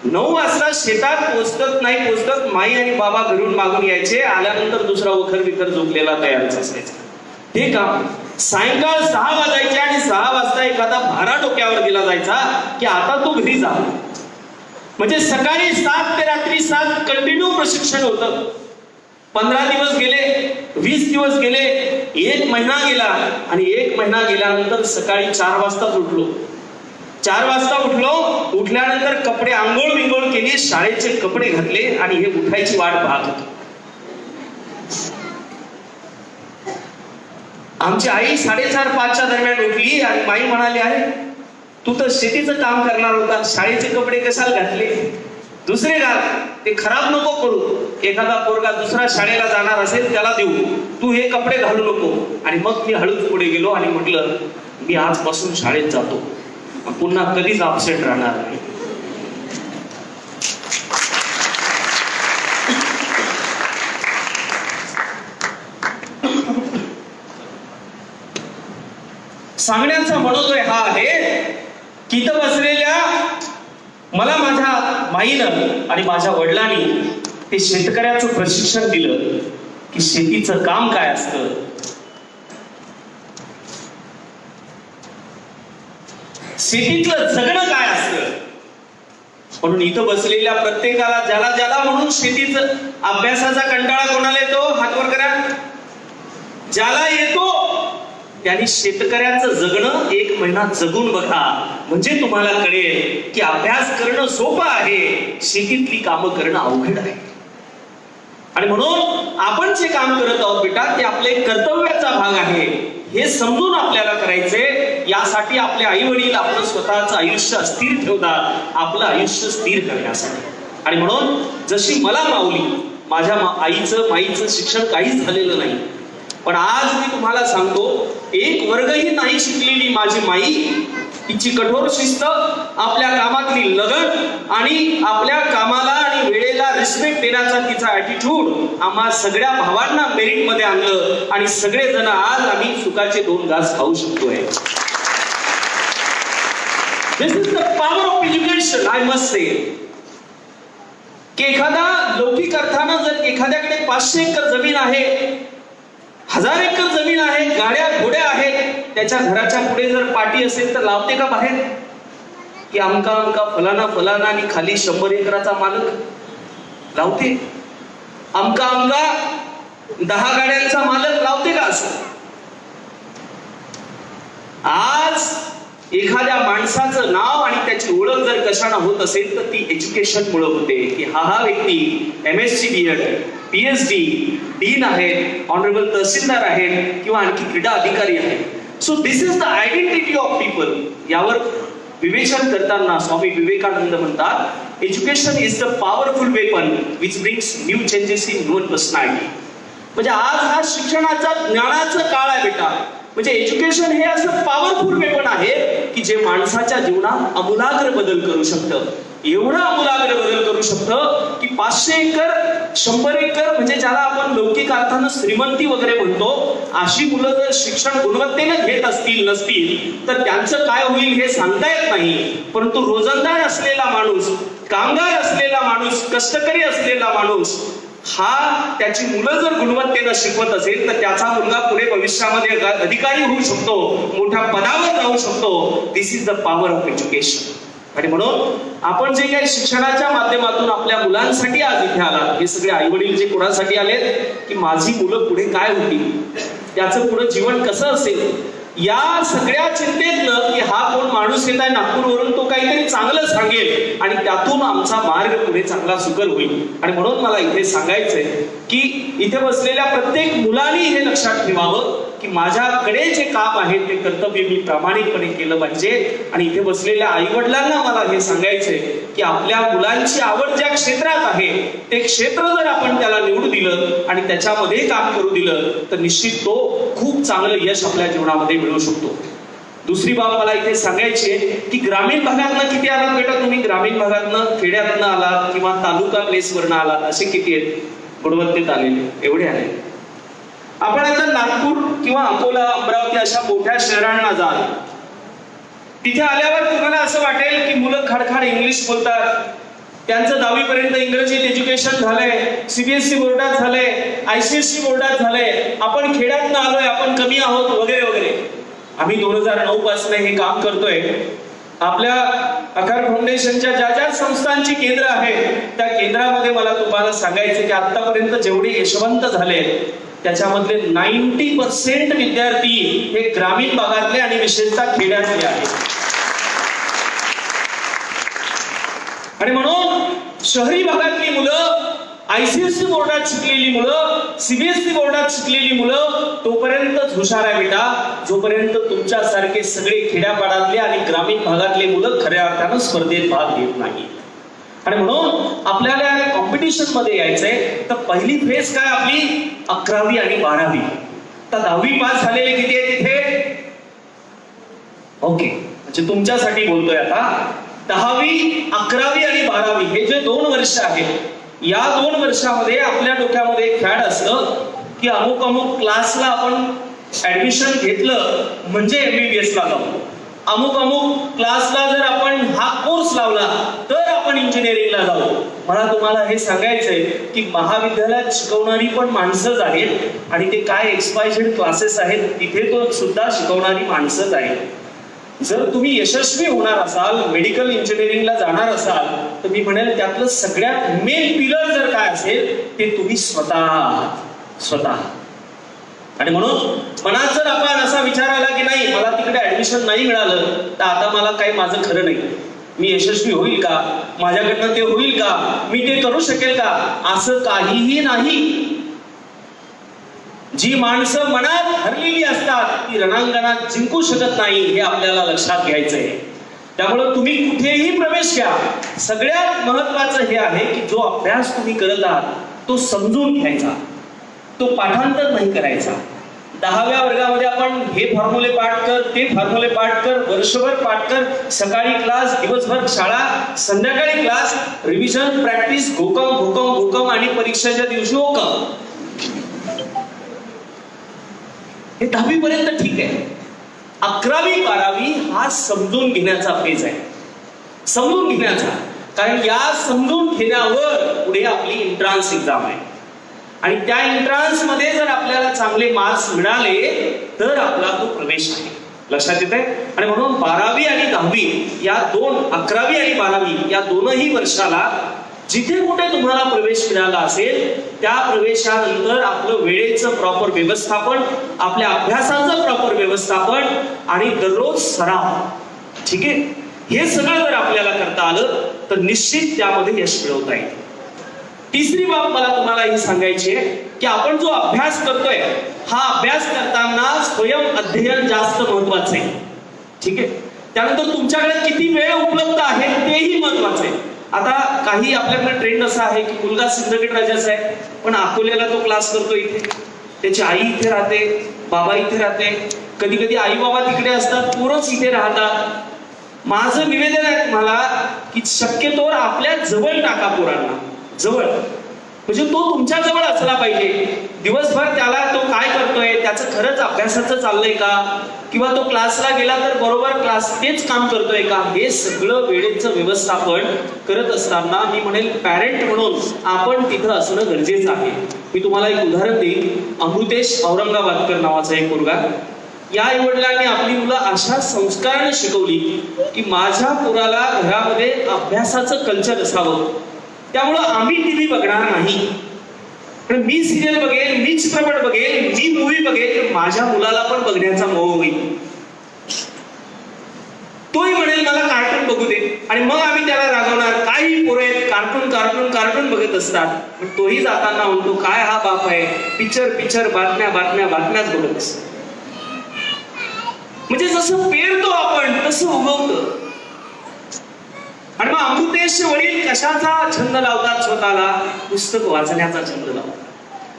9 वाजता शेतात पोचतच नाही पोचतच माई आणि बाबा घरून मागून यायचे. आल्यानंतर दुसरा वखर विखर झोपलेला तयारच असायचा. हे काम सायंकाळ 6 वाजायचे आणि 6 वाजता एखादा भारा डोक्यावर दिला जायचा की आता तो घरी जा. म्हणजे सकाळी 7 ते रात्री 7 कंटिन्यू प्रशिक्षण होतं. 15 दिवस गेले, 20 दिवस गेले, 1 महिना गेला आणि 1 महिना गेल्यानंतर सकाळी 4 वाजता उठलो. 4 वाजता उठल्यानंतर कपडे आंघोळ बिंघोळ केली, शाळेचे कपडे घातले आणि हे उठायची वाट पाहत होतो. आमची आई 4:30-5च्या दरम्यान उठली आणि माई म्हणाली, अरे तू तर शेतीचं काम करणार होता, शाळेचे कपडे कशाला घातले? दुसरे घाल, ते खराब नको करू. एखादा पोरगा दुसरा शाळेला जाणार असेल त्याला देऊ, तू हे कपडे घालू नको. आणि मग मी हळूच पुढे गेलो आणि म्हटलं मी आजपासून शाळेत जातो, पुन्हा कधीच अपसेट राहणार नाही. सांगण्याचा मनोदय हा आहे की इथं बसलेल्या मला माझ्या माईनं आणि माझ्या वडिलांनी ते शेतकऱ्याचं प्रशिक्षण दिलं की शेतीचं काम काय असतं, शेतीतलं जगणं काय असतं. म्हणून इथं बसलेल्या प्रत्येकाला ज्याला ज्याला म्हणून शेतीचं अभ्यासाचा कंटाळा कोणाला येतो हात वर करा. ज्याला येतो त्यांनी शेतकऱ्याचं जगणं 1 महिना जगून बघा, म्हणजे तुम्हाला कळेल की अभ्यास करणं सोपं आहे, शेतीतली कामं करणं अवघड आहे. आणि म्हणून आपण जे काम करत आहोत बेटा ते आपले कर्तव्याचा भाग आहे, हे समजून आपल्याला करायचंय. यासाठी आपले आई वडील आपलं स्वतःचं आयुष्य स्थिर ठेवतात, आपलं आयुष्य स्थिर करण्यासाठी. आणि म्हणून जशी मला माऊली, माझ्या आईचं माईचं शिक्षण काहीच झालेलं नाही, पण आज मी तुम्हाला सांगतो 1 वर्गही नाही शिकलेली माझी माई, तिची कठोर शिस्त, आपल्या कामातली लगन आणि आपल्या कामाला आणि वेळेला रिस्पेक्ट देण्याचा तिचा ॲटिट्यूड आम्हा सगळ्या भावांना मेरिट मध्ये आणलं आणि सगळेजण आज आम्ही सुखाचे 2 घास खाऊ शकतोय. This is the power of education. I must say की एखादा लौकिक अर्थानं जर एखाद्याकडे 500 एकर जमीन आहे, 1000 एकर जमीन आहे, गाड्या घोड्या आहेत, त्याच्या घराच्या पुढे जर पाटी असेल तर लावते का बाहेर की अमका अमका फलाना फलाना आणि खाली 100 एकराचा मालक लावते? अमका अमका 10 गाड्यांचा मालक लावते का? असं आज एखाद्या माणसाचं नाव आणि त्याची ओळख जर कशाने होत असेल तर ती एज्युकेशन मुळे होते की हा व्यक्ती MSc BEd PhD डीन आहेत, ऑनरेबल तहसीलदार आहेत किंवा आणखी क्रीडा अधिकारी आहेत. So this is the identity of people. यावर विवेचन करताना स्वामी विवेकानंद म्हणतात education is the powerful weapon which brings new changes in human personality. म्हणजे आज हा शिक्षणाचा ज्ञानाचा काळ आहे बेटा. म्हणजे एज्युकेशन हे असं पॉवरफुल वेपन आहे की जे माणसाच्या जीवनात आमूलाग्र बदल करू शकतं. एवढा आमूलाग्र बदल करू शकतं की 500 एकर 100 एकर म्हणजे ज्याला आपण लौकिक अर्थानं श्रीमंती वगैरे म्हणतो, अशी मुलं जर शिक्षण गुणवत्तेने घेत असतील नसतील तर त्यांचं काय होईल हे सांगता येत नाही. परंतु रोजंदार असलेला माणूस, कामगार असलेला माणूस, कष्टकरी असलेला माणूस हा त्याची मुलं जर गुणवत्तेनं शिकवत असेल तर त्याचा मुलगा पुढे भविष्यामध्ये अधिकारी होऊ शकतो, मोठ्या पदावर जाऊ शकतो. This is the power of education. आणि म्हणून आपण जे काही शिक्षणाच्या माध्यमातून आपल्या मुलांसाठी आज इथे आलात, हे सगळे आई वडील जे कोणासाठी आलेत की माझी मुलं पुढे काय होतील, त्याचं पुढे जीवन कसं असेल, या सगळ्या चिंतेतनं की हा कोण माणूस येत आहे नागपूरवरून, तो काहीतरी चांगलं सांगेल आणि त्यातून आमचा मार्ग पुढे चांगला सुकर होईल. आणि म्हणून मला इथे सांगायचंय की इथे बसलेल्या प्रत्येक मुलांनी हे लक्षात ठेवावं की माझ्याकडे जे काम आहे ते कर्तव्य मी प्रामाणिकपणे केलं पाहिजे. आणि इथे बसलेल्या आई वडिलांना मला हे सांगायचंय की आपल्या मुलांची आवड ज्या क्षेत्रात आहे ते क्षेत्र जर आपण त्याला निवडून दिलं आणि त्याच्यामध्ये काम करू दिलं तर निश्चित तो खूप चांगलं यश आपल्या जीवनामध्ये मिळवू शकतो. दुसरी बाब मला इथे सांगायची आहे की ग्रामीण भागातनं किती आलात बेटा तुम्ही? ग्रामीण भागातनं, खेड्यातनं आलात किंवा तालुका प्लेसवरनं आलात, असे किती आहेत गुणवत्तेत आलेले? एवढे आले. आपण आता नागपूर किंवा अकोला, अमरावती अशा मोठ्या शहरांना जाल, तिथे आल्यावर तुम्हाला असं वाटेल की मुलं खाडखाड इंग्लिश बोलतात, त्यांचं 10वी पर्यंत इंग्रजीत एज्युकेशन झालंय, सीबीएसई बोर्डात झालंय, आयसीएसई बोर्डात झालंय, आपण खेड्यातनं आलोय, आपण कमी आहोत वगैरे वगैरे. आम्ही 2009 पासून हे काम करतोय. आपल्या अकार फाउंडेशनच्या ज्या ज्या संस्थांची केंद्र आहेत त्या केंद्रामध्ये मला तुम्हाला सांगायचं की आतापर्यंत जेवढे यशवंत झाले त्याच्यामधले 90% विद्यार्थी हे ग्रामीण भागातले आणि विशेषतः खेड्यातले आहेत. आणि म्हणून शहरी भागातली मुलं, आयसीएसई बोर्डात शिकलेली मुलं, सीबीएसई बोर्डात शिकलेली मुलं तोपर्यंतच हुशार आहे बेटा जोपर्यंत तुमच्यासारखे सगळे खेड्यापाड्यातले आणि ग्रामीण भागातले मुलं खऱ्या अर्थानं स्पर्धेत भाग घेत नाही. आणि म्हणून आपल्याला कॉम्पिटिशन मध्ये यायचंय तर पहिली फेज काय आपली? 11वी आणि 12वी. तर 10वी पास झालेले किती आहे तिथे? ओके, म्हणजे तुमच्यासाठी बोलतोय आता. 10वी, 11वी आणि 12वी हे जे 2 वर्ष आहेत, या 2 वर्षामध्ये आपल्या डोक्यामध्ये एक फॅड असतं की अमुक अमुक क्लासला आपण ऍडमिशन घेतलं म्हणजे MBBS ला जाऊ, अमुक अमुक क्लासला जर आपण हा कोर्स लावला तर आपण इंजिनिअरिंगला जाऊ. मला तुम्हाला हे सांगायचंय की महाविद्यालयात शिकवणारी पण माणसंच आहेत आणि ते काय XYZ क्लासेस आहेत तिथे तो सुद्धा शिकवणारी माणसंच आहेत. जर तुम्ही यशस्वी होणार असाल, मेडिकल इंजिनिअरिंगला जाणार असाल तर मी म्हणेल त्यातलं सगळ्यात मेन पिलर जर काय असेल ते तुम्ही स्वतः. आणि म्हणून मनात जर आपण असा विचार आला की नाही मला तिकडे ऍडमिशन नाही मिळालं तर आता मला काही माझं खरं नाही, मी यशस्वी होईल का, माझ्याकडनं ते होईल का, मी ते करू शकेल का, असं काहीही नाही. जी माणसं मनात हरलेली असतात ती रणांगणात जिंकू शकत नाही हे आपल्याला लक्षात घ्यायचंय. त्यामुळे तुम्ही कुठेही प्रवेश घ्या, सगळ्यात महत्वाचं हे आहे की जो अभ्यास तुम्ही करत आहात तो समजून घ्यायचा, तो पाठांतर नाही करायचा. 10व्या वर्गामध्ये आपण हे फॉर्म्युले पाठ कर, ते फॉर्म्युले पाठ कर, वर्षभर पाठ कर, सकाळी क्लास, दिवसभर शाळा, संध्याकाळी क्लास, रिव्हिजन, प्रॅक्टिस, घोकम आणि परीक्षेच्या दिवशी ओकम. हे 10वी पर्यंत ठीक आहे. 11वी 12वी हा समजून घेण्याचा फेज आहे, समजून घेण्याचा. कारण या समजून घेण्यावर पुढे आपली एंट्रान्स एक्झाम आहे आणि त्या एंट्रान्स मध्ये जर आपल्याला चांगले मार्क्स मिळाले तर आपला तो प्रवेश आहे. लक्षात येते? आणि म्हणून 12वी आणि 10वी या 11वी आणि 12वी या दोनही वर्षाला जिथे कुठे तुम्हाला प्रवेश मिळाला असेल त्या प्रवेशानंतर आपलं वेळेचं प्रॉपर व्यवस्थापन, आपल्या अभ्यासाचं प्रॉपर व्यवस्थापन आणि दररोज सराव, ठीक आहे, हे सगळं जर आपल्याला करता आलं तर निश्चित त्यामध्ये यश मिळवता येईल. तिसरी बाब मला तुम्हाला ही सांगायची आहे की आपण जो अभ्यास करतोय हा अभ्यास करताना स्वयं अध्ययन जास्त महत्वाचं आहे, ठीक आहे. त्यानंतर तुमच्याकडे किती वेळ उपलब्ध आहे तेही महत्वाचं आहे. आता काही आपल्याकडे ट्रेंड असा आहे की मुलगा सिंदखेड राजाचा आहे पण अकोल्याला तो क्लास करतो इथे, त्याची आई इथे राहते, बाबा इथे राहते, कधी कधी आई बाबा तिकडे असतात, पोरच इथे राहतात. माझं निवेदन आहे तुम्हाला की शक्यतोवर आपल्या जवळ टाका पोरांना, जवळ, म्हणजे तो तुमच्या जवळ असला पाहिजे. दिवसभर त्याला तो काय करतोय, त्याचं खरंच अभ्यासाचं चाललंय का, किंवा तो क्लासला गेला तर बरोबर क्लास तेच काम करतोय का, हे सगळं वेळेचं व्यवस्थापन करत असताना मी म्हणेल पॅरेंट म्हणून आपण तिथं असणं गरजेचं आहे. मी तुम्हाला एक उदाहरण देईन. अमृतेश औरंगाबादकर नावाचा एक मुलगा, या आईवडिलांनी आपली मुलं अशा संस्काराने शिकवली की माझ्या पोराला घरामध्ये अभ्यासाचं कल्चर असावं, त्यामुळं आम्ही टीव्ही बघणार नाही, पण मी सिरियल बघेन, मी चित्रपट बघेन, मी मूवी बघेन, माझ्या मुलाला पण बघण्याचा मोह होईल. तोही म्हणेल मला कार्टून बघू दे आणि मग आम्ही त्याला रागवणार, काही पोरे कार्टून कार्टून कार्टून बघत असतात, पण तोही जाताना म्हणतो काय हा बाप आहे, पिक्चर पिक्चर बातम्या बातम्या बातम्याच बघत असतो. म्हणजे जसं पेरतो आपण तसं उगवतं. आणि मग अमृतेशचे वडील कशाचा छंद लावतात स्वतःला? पुस्तक वाचण्याचा छंद लावतात.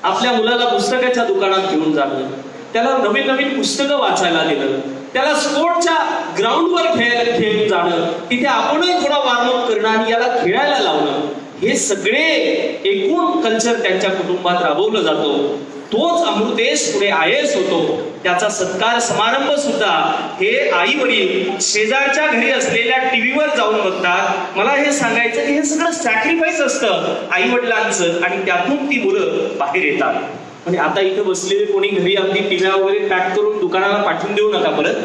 आपल्या मुलाला पुस्तकाच्या दुकानात घेऊन जाणं, त्याला नवीन नवीन पुस्तकं वाचायला दिलं, त्याला स्पोर्टच्या ग्राउंडवर घेऊन जाणं, तिथे आपणही थोडा वॉर्मअप करणं आणि याला खेळायला लावणं, हे सगळे एकूण कल्चर त्यांच्या कुटुंबात राबवलं जातो. तोच अमृतेश पुढे IAS होतो. त्याचा सत्कार समारंभ सुद्धा हे आई वडील शेजारच्या घरी असलेल्या टीव्हीवर जाऊन बघतात. मला हे सांगायचं की हे सगळं सॅक्रिफाईस असतं आई वडिलांचं, आणि त्यातून ती मुलं बाहेर येतात. म्हणजे आता इथे बसलेले कोणी घरी अगदी टीव्या वगैरे पॅक करून दुकानाला पाठवून देऊ नका परत.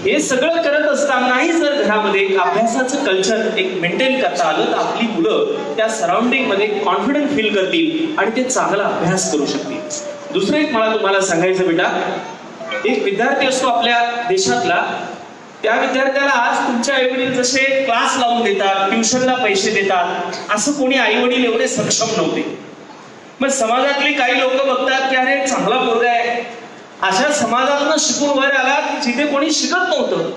हे सगळं करत असतानाही जर घरामध्ये एक अभ्यासाचं कल्चर एक मेंटेन करता आलं तर आपली मुलं त्या सराउंडिंग मध्ये कॉन्फिडंट फील करतील आणि ते चांगला अभ्यास करू शकतील. दुसरं एक मला तुम्हाला सांगायचं बेटा, एक विद्यार्थी असतो आपल्या देशातला, त्या विद्यार्थ्याला आज तुमच्या आई वडील जसे क्लास लावून देतात, ट्युशनला पैसे देतात, असं कोणी आई वडील एवढे सक्षम नव्हते. मग समाजातली काही लोक बघतात की अरे चांगला पोरगा आहे, अशा समाजातनं शिकून वर आला की जिथे कोणी शिकत नव्हतं.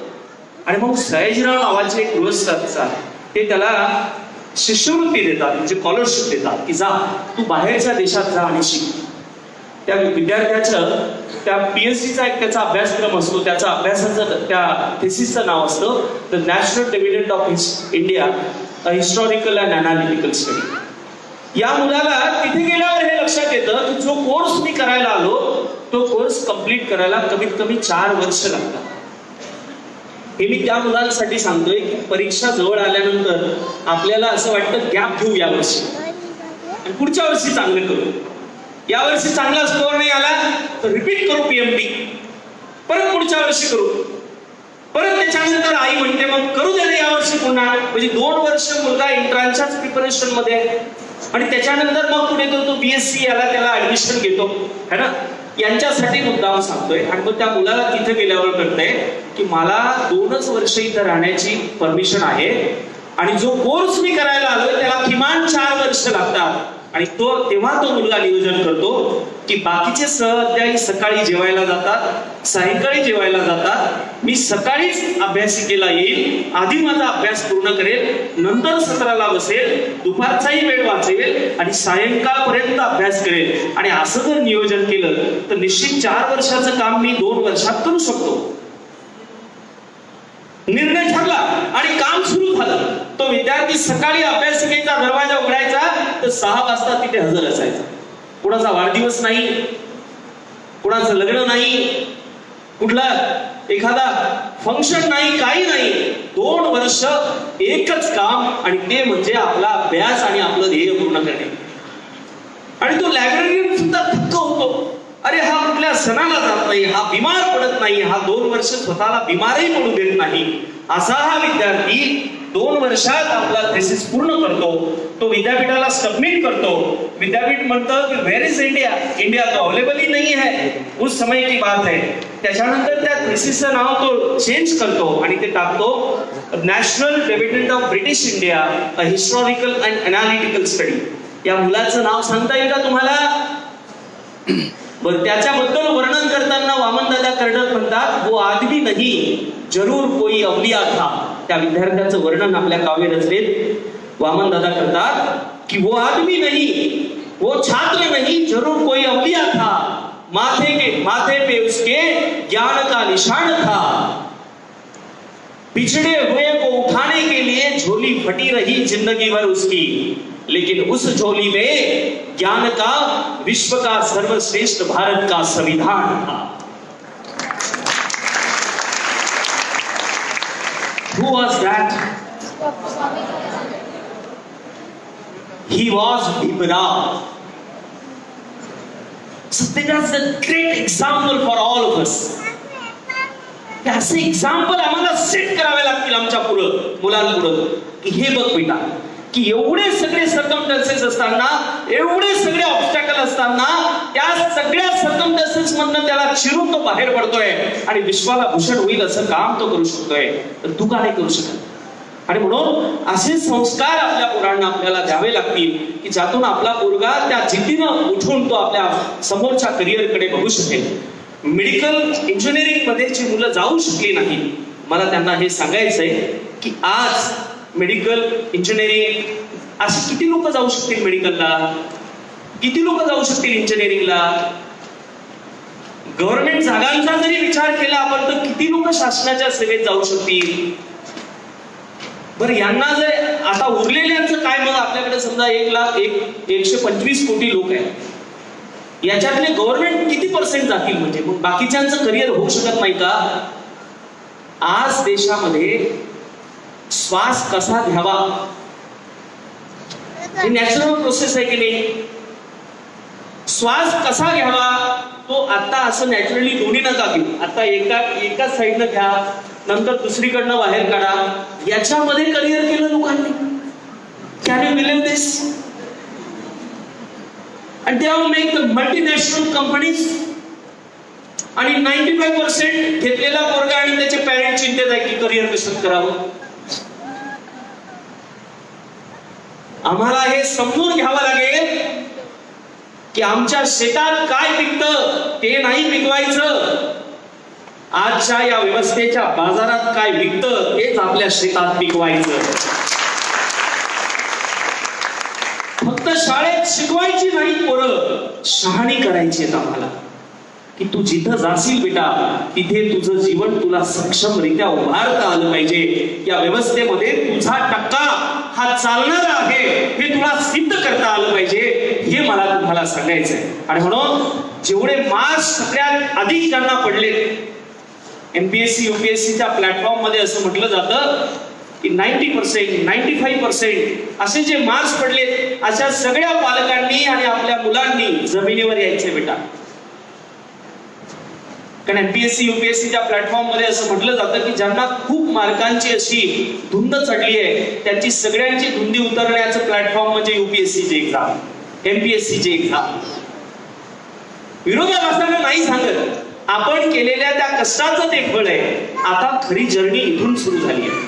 आणि मग सयाजीराव नावाचे एक गृहस्थ असतात, ते त्याला शिष्यवृत्ती देतात, म्हणजे स्कॉलरशिप देतात की जा तू बाहेरच्या देशात जा आणि शिक. त्या विद्यार्थ्याचं त्या PhDचा एक त्याचा अभ्यासक्रम असतो, त्याचा अभ्यासाचं त्या थेसिसचं नाव असतं the national dividend of India, a historical and analytical study. या मुलाला तिथे गेल्यावर हे लक्षात येतं की जो कोर्स मी करायला आलो तो कोर्स कंप्लीट करायला कमीत कमी 4 वर्ष लागतात. हे मी त्या मुलांसाठी सांगतोय की परीक्षा जवळ आल्यानंतर आपल्याला असं वाटतं गॅप घेऊ या वर्षी आणि पुढच्या वर्षी चांगलं करू. या वर्षी चांगला स्कोअर नाही आला तर रिपीट करू PMT, परत पुढच्या वर्षी करू, परत त्याच्यानंतर आई म्हणते मग करू दे या वर्षी पुन्हा. म्हणजे 2 वर्ष मुलगा एंट्रन्सच्याच प्रिपरेशन मध्ये आणि त्याच्यानंतर मग पुढे तो BSc याला त्याला ऍडमिशन घेतो है ना. यांच्यासाठी मुद्दाम सांगतोय. आणि मग त्या मुलाला तिथे गेल्यावर कळतंय की मला 2च वर्ष इथं राहण्याची परमिशन आहे आणि जो कोर्स मी करायला आलोय त्याला किमान 4 वर्ष लागतात. आणि तेव्हा तो मुलगा नियोजन करतो की बाकीचे सहअध्यायी सकाळी जेवायला जातात, सायंकाळी जेवायला जातात, मी सकाळीच अभ्यासिकेला येईल, आधी माझा अभ्यास पूर्ण करेल, नंतर सत्राला बसेल, दुपारचाही वेळ वाचेल आणि सायंकाळपर्यंत अभ्यास करेल. आणि असं जर नियोजन केलं तर निश्चित 4 वर्षाचं काम मी 2 वर्षात करू शकतो. निर्णय ठरला आणि काम सुरू झालं. तो विद्यार्थी सकाळी अभ्यासिकेचा दरवाजा उघडायचा तर 6 वाजता तिथे हजर असायचा. कुणाचा वाढदिवस नाही, कुणाचं लग्न नाही, कुठला एखादा फंक्शन नाही, काही नाही. 2 वर्ष एकच काम आणि ते म्हणजे आपला अभ्यास आणि आपलं ध्येय पूर्ण करणे. आणि तो लायब्ररीत सुद्धा थक्क होतो. अरे हा कुठल्या सणाला जात नाही, हा बिमार पडत नाही, हा 2 वर्ष स्वतःला बिमारही पडू देत नाही. असा हा विद्यार्थी 2 वर्षात आपला थेसिस पूर्ण करतो. तो विद्यापीठाला सबमिट करतो. विद्यापीठ म्हणतं की वेअर इज इंडिया, इंडिया तो अवेलेबल ही नहीं है, उस समय की बात है. त्याच्यानंतर त्या थेसिसचं नाव तो चेंज करतो आणि ते टाकतो national dividend of British India, a historical and analytical study. या मुलाचं नाव सांगता येईल का तुम्हाला? बरं, त्याच्याबद्दल वर्णन करताना वामनदादा कर्डक म्हणतात वो आदमी नहीं जरूर कोई अवलिया था. त्या विद्यार्थ्याचं वर्णन आपल्या काव्य रचनेत वामनदादा करतात की वो आदमी नहीं, वो छात्र नहीं, जरूर कोई अवलिया था. माथे पे उसके ज्ञान का निशान था. पिछड़े हुए को उठाने के लिए झोली फटी रही जिंदगी भर उसकी, लेकिन उस झोली में ज्ञान का विश्व का सर्वश्रेष्ठ भारत का संविधान था. Who was that? He was Bhimrao. So that's a great example for all of us. असे एक्झाम्पल आम्हाला सेट करावे लागतील आमच्या पुढं, मुलांपुढं, की हे बघ बेटा की एवढे सगळे सर्कमस्टन्सेस असताना, एवढे सगळे ऑब्स्टॅकल असताना, त्या सगळ्या सर्कमस्टन्सेस मधनं त्याला चिरून तो बाहेर पडतोय आणि विश्वाला भूषण होईल असं काम तो करू शकतोय, तर तू का नाही करू शकत? आणि म्हणून असे संस्कार आपल्या पोरांना आपल्याला द्यावे लागतील की ज्यातून आपला पोरगा त्या जिद्दीनं उठून तो आपल्या समोरच्या करिअरकडे बघू शकेल. मेडिकल इंजिनिअरिंग मध्ये जी मुलं जाऊ शकली नाही, मला त्यांना हे सांगायचंय की आज मेडिकल इंजिनिअरिंग असे किती लोक जाऊ शकतील मेडिकलला, किती लोक जाऊ शकतील इंजिनिअरिंगला. गव्हर्नमेंट जागांचा जरी विचार केला आपण तर किती लोक शासनाच्या सेवेत जाऊ शकतील. बरं यांना जर आता उरलेल्यांचं काय, मग आपल्याकडे समजा 1,125 कोटी लोक आहेत, याच्यातले गव्हर्नमेंट किती पर्सेंट जातील, म्हणजे मग बाकीच्यांचं करिअर होऊ शकत नाही का. आज देशामध्ये श्वास कसा घ्यावा ही नॅचरल प्रोसेस आहे की नाही. श्वास कसा घ्यावा तो आता असं नॅचरली दोन्ही नका घेऊ, आता एकाच साईडनं घ्या नंतर दुसरीकडनं बाहेर काढा, याच्यामध्ये करिअर केलं लोकांनी. Can you believe this. And they have made the multinational companies. आणि 95% घेतलेला पोरगा आणि त्याचे पॅरेंट चिंतेत आहे की करिअर कसं करावं. आम्हाला हे समजून घ्यावं लागेल की आमच्या शेतात काय पिकतं ते नाही पिकवायचं, आजच्या या व्यवस्थेच्या बाजारात काय विकतं तेच आपल्या शेतात पिकवायचं. फक्त शाळेत शिकवायची नाही पोरं, शहाणी करायची आहेत आम्हाला की तू जिथं जाशील बेटा तिथे तुझं जीवन तुला सक्षमरित्या उभारता आलं पाहिजे. या व्यवस्थेमध्ये तुझा टक्का हा चालणारा आहे हे तुला सिद्ध करता आलं पाहिजे, हे मला तुम्हाला सांगायचं आहे. आणि म्हणून जेवढे मार्क्स सगळ्यात अधिक ज्यांना पडले, एमपीएससी युपीएससीच्या प्लॅटफॉर्म मध्ये असं म्हटलं जातं की 90%, 95% असे जे मार्क्स पडले, अशा सगळ्या पालकांनी आणि आपल्या मुलांनी जमिनीवर यायचे बेटा. कारण एमपीएससी युपीएससीच्या प्लॅटफॉर्म मध्ये असं म्हटलं जातं की ज्यांना खूप मार्कांची अशी धुंद चढली आहे त्यांची सगळ्यांची धुंदी उतरण्याचं प्लॅटफॉर्म म्हणजे युपीएससीची एक्झाम, एमपीएससीची एक्झाम. विरोधाभासाला नाही सांगत, आपण केलेल्या त्या कष्टाचं ते फळ आहे. आता खरी जर्नी इथून सुरू झाली आहे.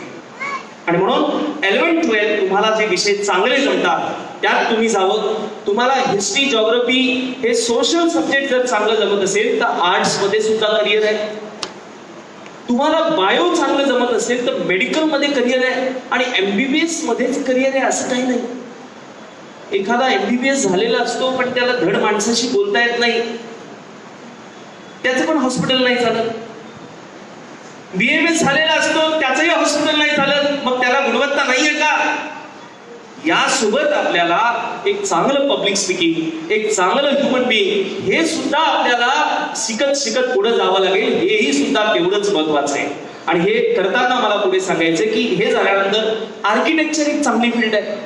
आणि म्हणून 11-12 तुम्हाला जे विषय चांगले जमतात त्यात तुम्ही जावं. तुम्हाला हिस्ट्री, जॉग्राफी हे सोशल सब्जेक्ट जर चांगलं जमत असेल तर आर्ट्स मध्ये सुद्धा करिअर आहे. तुम्हाला बायो चांगलं जमत असेल तर मेडिकल मध्ये करिअर आहे आणि एमबीबीएस मध्येच करिअर आहे असं काही नाही. एखादा एमबीबीएस झालेला असतो पण त्याला धड माणसाशी बोलता येत नाही, त्याचं पण हॉस्पिटल नाही चालत. बीएमएस झालेला असतो त्याचंही हॉस्पिटल नाही चालत, मग त्याला गुणवत्ता नाहीये का. यासोबत आपल्याला एक चांगलं पब्लिक स्पीकिंग, एक चांगलं ह्युमन बिईंग हे सुद्धा आपल्याला शिकत शिकत पुढे जावं लागेल, हेही सुद्धा तेवढंच महत्वाचं आहे. आणि हे करताना मला पुढे सांगायचं की हे झाल्यानंतर आर्किटेक्चर एक चांगली फील्ड आहे.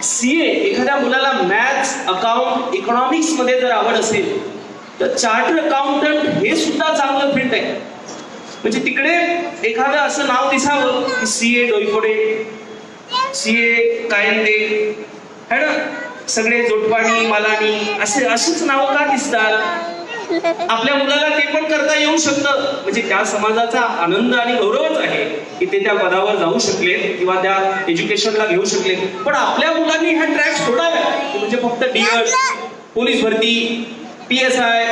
सीए, एखाद्या मुलाला मॅथ्स, अकाउंट, इकॉनॉमिक्स मध्ये जर आवड असेल तर चार्टर्ड अकाउंटंट हे सुद्धा चांगलं फील्ड आहे. म्हणजे तिकडे एखादं असं नाव दिसावं की सीए डोईफोडे, सीए कायंदे है ना, सगळे जोटवाणी, मालानी अशीच नावं का दिसतात. आपल्या मुलाला ते पण करता येऊ शकतं, म्हणजे त्या समाजाचा आनंद आणि गौरवच आहे की ते त्या पदावर जाऊ शकले किंवा त्या एज्युकेशनला घेऊ शकले. पण आपल्या मुलांनी ह्या ट्रॅक सोडाव्या, म्हणजे फक्त डीएड, पोलीस भरती, PSI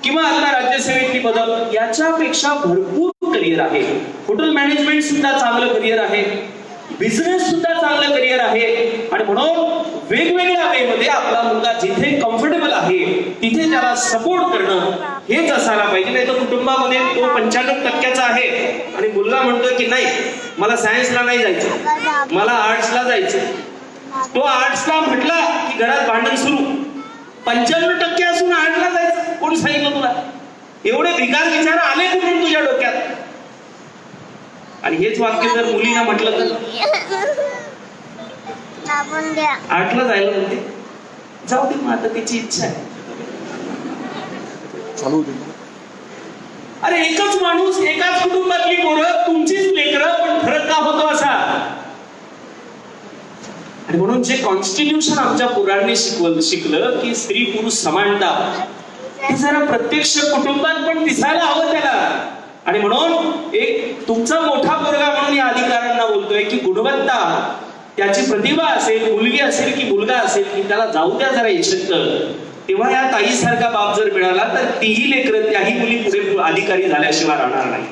किंवा आता राज्यसेवेतली पदं, याच्यापेक्षा भरपूर करिअर आहे. हॉटेल मॅनेजमेंट सुद्धा चांगलं करिअर आहे, बिझनेस सुद्धा चांगलं करिअर आहे. आणि म्हणून वेगवेगळ्या वेमध्ये आपला मुलगा जिथे कम्फर्टेबल आहे तिथे त्याला सपोर्ट करणं हेच असायला पाहिजे. नाही तर कुटुंबामध्ये तो 95% आहे आणि मुलगा म्हणतोय की नाही मला सायन्सला नाही जायचं, मला आर्ट्सला जायचं. तो आर्ट्सला म्हटला की घरात भांडण सुरू. 95% असून आर्ट्सला जायचं कोण सांगितलं तुला. एवढे भिकार विचार आले कुठून तुझ्या डोक्यात. आणि हेच वाक्य जर मुलीला म्हटलं तर आर्टला जायला म्हणते, जाऊ दे मग आता तिची इच्छा आहे. अरे एकच माणूस, एकाच कुटुंबातली पोरं, तुमचीच लेकरं, पण फरक का होतो असा. आणि म्हणून जे कॉन्स्टिट्यूशन आमच्या पोरांनी शिकलं की स्त्री पुरुष समानता, हे जरा प्रत्यक्ष कुटुंबात पण दिसायला हवं त्याला. आणि म्हणून एक तुमचा मोठा पोरगा म्हणून या अधिकाऱ्यांना बोलतोय की गुणवत्ता, त्याची प्रतिभा असेल, मुलगी असेल की मुलगा असेल की त्याला जाऊ द्या जरा यशस्वी. तेव्हा या ताईसारखा बाप जर मिळाला तर तीही लेकरं त्याही मुली पुढे अधिकारी झाल्याशिवाय राहणार नाही.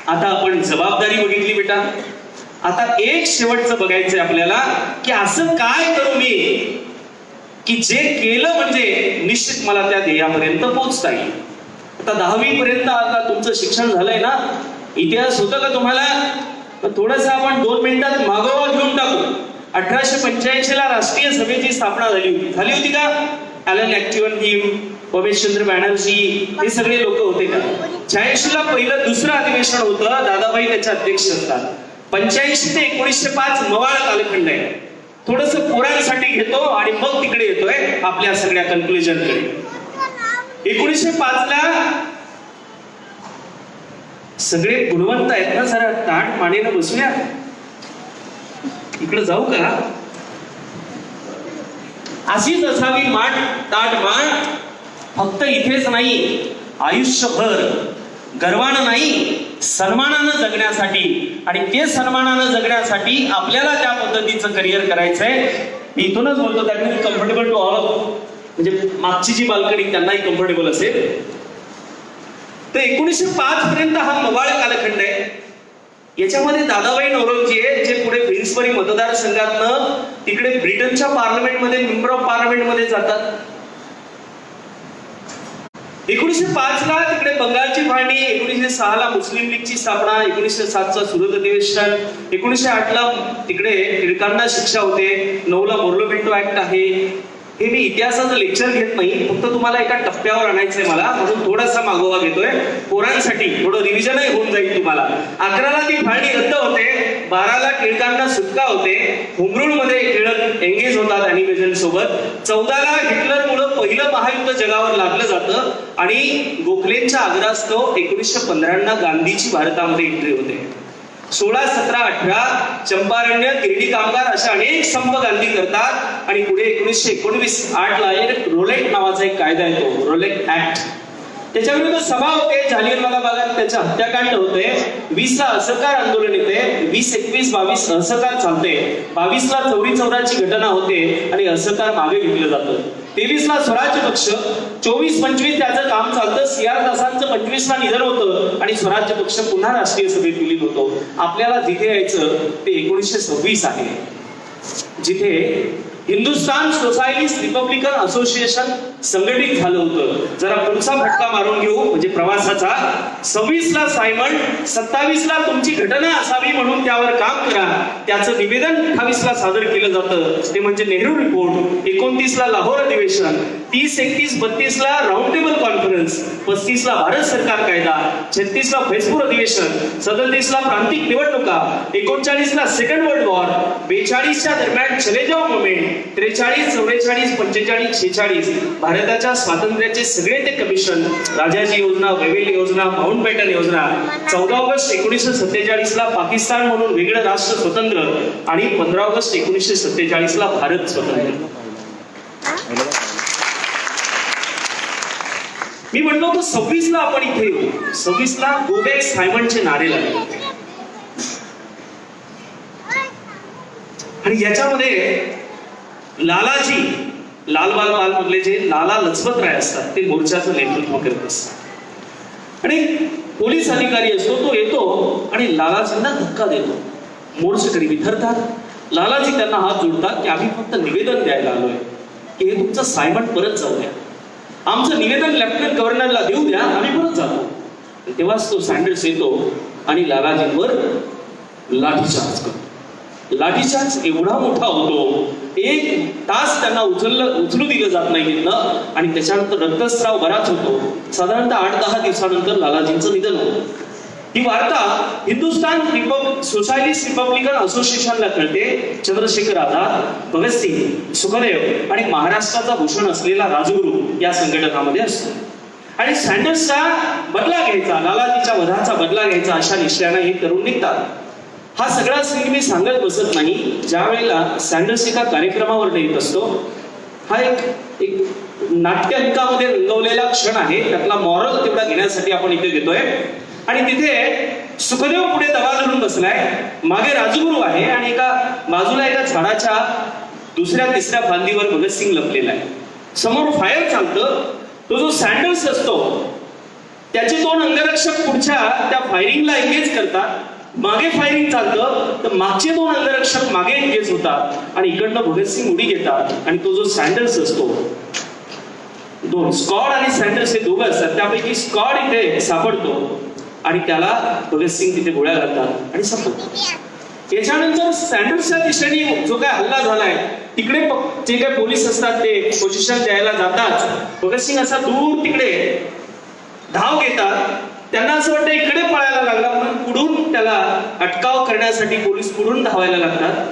आता आपण जबाबदारी बघितली बेटा. आता एक शेवटचं बघायचंय आपल्याला की असं काय करू मी की जे केलं म्हणजे निश्चित मला त्या ध्येयापर्यंत पोहोचता येईल. आता 10वी पर्यंत आता तुमचं शिक्षण झालंय ना. इतिहास होतं का तुम्हाला? थोडस आपण 2 मिनिटात मागोवा घेऊन टाकू. 1885 ला राष्ट्रीय सभेची स्थापना झाली होती का? ॲलन ॲक्टिव्हन हिम, उमेशचंद्र बॅनर्जी हे सगळे लोक होते का? 86 ला पहिलं दुसरं अधिवेशन होतं, दादाभाई त्याचे अध्यक्ष असतात. 85 ते 1905 मवाळ कालखंड आहे. थोडस पोरांसाठी घेतो आणि मग तिकडे येतोय आपल्या सगळ्या कन्क्लुजन कडे. 1905 ला सगळे गुणवंत आहेत ना, जरा ताट मानेनं बसूया. इकडे जाऊ का? अशीच असावी माठ ताट मान, फक्त इथेच नाही आयुष्यभर गर्वानं नाही सन्मानानं जगण्यासाठी. आणि ते सन्मानानं जगण्यासाठी आपल्याला त्या पद्धतीचं करिअर करायचंय. मी इथूनच बोलतो that will comfortable to all of, म्हणजे मागची जी बाल्कनी त्यांनाही कम्फर्टेबल असेल. तर 1905 पर्यंत हा मवाळ कालखंड आहे. याच्यामध्ये दादाभाई नौरोजी आहे, जे पुढे विल्सबरी मतदारसंघातनं तिकडे ब्रिटनच्या पार्लमेंटमध्ये मेंबर ऑफ पार्लमेंटमध्ये जातात. 1905 ला तिकडे बंगालची फाळणी, 1906 ला मुस्लिम लीगची स्थापना, 1907 चा सुरत अधिवेशन, 1908 ला तिकडे टिळकांना शिक्षा होते, 9 ला मोर्लो-पिंटो ऍक्ट आहे. हे मी इतिहासाचं लेक्चर घेत नाही, फक्त तुम्हाला एका टप्प्यावर आणायचंय मला, म्हणून थोडासा मागोवा घेतोय पोरांसाठी. थोडं रिव्हिजनही होऊन जाईल तुम्हाला. 11 ला ती फाळणी रद्द होते, 12 ला टिळकांना सुटका होते, होमरूलमध्ये टिळक एंगेज होतात अॅनिबेझन सोबत, 14 ला हिटलरमुळे पहिलं महायुद्ध जगावर लागलं जातं आणि गोखलेंच्या आग्रहास्तव 1915 गांधीची भारतामध्ये एंट्री होते. 16, 17, 18 चंपारण्य, गिरणी कामगार अशा अनेक संप गांधी करतात. आणि पुढे 1919 8 ला रोलेट नावाचा एक कायदा येतो, रोलेट ऍक्ट. त्याच्या विरुद्ध सभा होते, जालियनवाला बागात त्याचं हत्याकांड होते. 20 ला असहकार आंदोलन येते, 20, 21, 22 असहकार चालते, 22 ला चौरी चौराची घटना होते आणि असहकार मागे घेतलं जातं. 23 ला स्वराज्य पक्ष, 24-25 त्याचं काम चालतं. CR दासांचं 25 ला निधन होतं आणि स्वराज्य पक्ष पुन्हा राष्ट्रीय सभेत विलीन होतो. आपल्याला जिथे यायचं ते 1926 आहे, जिथे हिंदुस्थान सोसायलिस्ट रिपब्लिकन असोसिएशन संघटित झालं होतं. जरा पुढचा फटका मारून घेऊ म्हणजे प्रवासाचा. 26 ला सायमंड, 27 ला तुमची घटना असावी म्हणून त्यावर काम करा, त्याचं निवेदन 28 ला सादर केलं जातं, ते म्हणजे नेहरू रिपोर्ट. 29 ला लाहोर अधिवेशन, 30, 31, 32 ला राऊंड टेबल कॉन्फरन्स, 35 ला भारत सरकार कायदा, 36 ला फैजपूर अधिवेशन, 37 ला प्रांतिक निवडणुका, 39 ला सेकंड वर्ल्ड वॉर, 42 च्या दरम्यान चले जाओ मुवमेंट, 43, 44, 45, 46 भारताच्या स्वातंत्र्याचे सगळे ते कमिशन, राजाजी योजना, वेवेल योजना, माउंट बॅटन योजना. 14 ऑगस्ट 1947 ला पाकिस्तान म्हणून वेगळं राष्ट्र स्वतंत्र आणि 15 ऑगस्ट 1947 ला भारत स्वतंत्र. मी म्हणलो होतो 26 ला आपण इथे येऊ. 26 ला गो बॅक सायमंडचे नारे लागले आणि याच्यामध्ये लालाजी, लालबाल पाल मधले जे लाला लजपत राय असतात ते मोर्चाचं नेतृत्व करत असतात. आणि पोलीस अधिकारी असतो, तो येतो आणि लालाजींना धक्का देतो. मोर्चेकरी विथरतात. लालाजी त्यांना हात जोडतात की आम्ही फक्त निवेदन द्यायला आलोय की हे तुमचं सायमंड परत जाऊ द्या, आमचं निवेदन लेफ्टनंट गव्हर्नरला देऊ द्या, आम्ही परत जातो. तेव्हाच तो सँडर्स येतो आणि लालाजींवर लाठीचार्ज करतो. लाठीचार्ज एवढा मोठा होतो, 1 तास त्यांना उचलू दिलं जात नाही तिथनं आणि त्याच्यानंतर रक्तस्राव बराच होतो. साधारणतः 8-10 दिवसानंतर लालाजींचं निधन होतं. ही वार्ता हिंदुस्थान सोसायलिस्ट रिपब्लिकन असोसिएशनला कळते. चंद्रशेखर आझाद, भगतसिंग, सुखदेव आणि महाराष्ट्राचा भूषण असलेला राजगुरू या संघटनामध्ये असतो. आणि सँडर्सचा बदला घ्यायचा, लालाजीच्या वधाचा बदला घ्यायचा अशा निश्चयाने हे तरुण निघतात. हा सगळा सीन मी सांगत बसत नाही. ज्या वेळेला सँडर्स एका कार्यक्रमावर येत असतो, हा एक नाट्यंकामध्ये रंगवलेला क्षण आहे, त्यातला मॉरल तेवढा घेण्यासाठी आपण इथे घेतोय. आणि तिथे सुखदेव पुढे दबा धरून बसलाय, मागे राजगुरू आहे आणि एका बाजूला एका झाडाच्या दुसऱ्या तिसऱ्या फांदीवर भगतसिंग लपलेला आहे. समोर फायर चालतं. तो जो सँडल्स असतो त्याचे दोन अंगरक्षक पुढच्या त्या फायरिंगला एंगेज करतात. मागे फायरिंग चालतं तर मागचे दोन अंगरक्षक मागे एंगेज होतात आणि इकडनं भगतसिंग उडी घेतात आणि तो जो सँडल्स असतो, दोन स्कॉड आणि सँडल्स हे दोघं असतात, त्यापैकी स्कॉड इथे सापडतो आणि त्याला भगतसिंग तिथे गोळ्या घालतात आणि संपवतात. याच्यानंतर सँडल्सच्या दिशेने जो काय हल्ला झालाय तिकडे जे काही पोलीस असतात ते पोझिशन द्यायला जातात. भगतसिंग असा दूर तिकडे धाव घेतात. त्यांना असं वाटतं इकडे पळायला लागला म्हणून पुढून त्याला अटकाव करण्यासाठी पोलीस पुढून धावायला लागतात.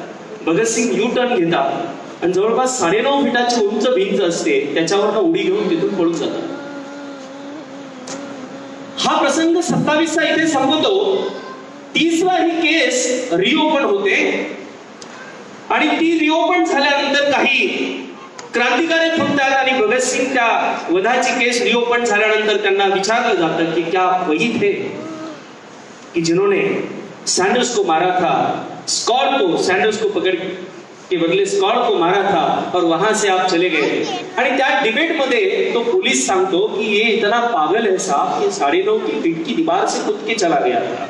भगतसिंग यू टर्न घेतात आणि जवळपास 9.5 फीटाची उंच भिंत असते त्याच्यावरनं उडी घेऊन तिथून पळून जातात. हा प्रसंग 27चा इथे संपतो. 30ला ही केस रिओपन होते आणि ती रिओपन झाल्यानंतर काही क्रांतिकारी फुटतात आणि भगतसिंग त्या वधाची केस रिओपन झाल्यानंतर त्यांना विचारलं जातं की क्या वही थे कि जिन्होंने सैंडर्स को मारा था, स्कॉट को, सैंडर्स को पकड़ के बदले स्कॉट को मारा था और वहां से आप चले गए. आणि त्या डिबेट मध्ये तो पोलीस सांगतो की ये इतना पागल है साहब कि 9.5 फीट की दीवार से कूद के चला गया था.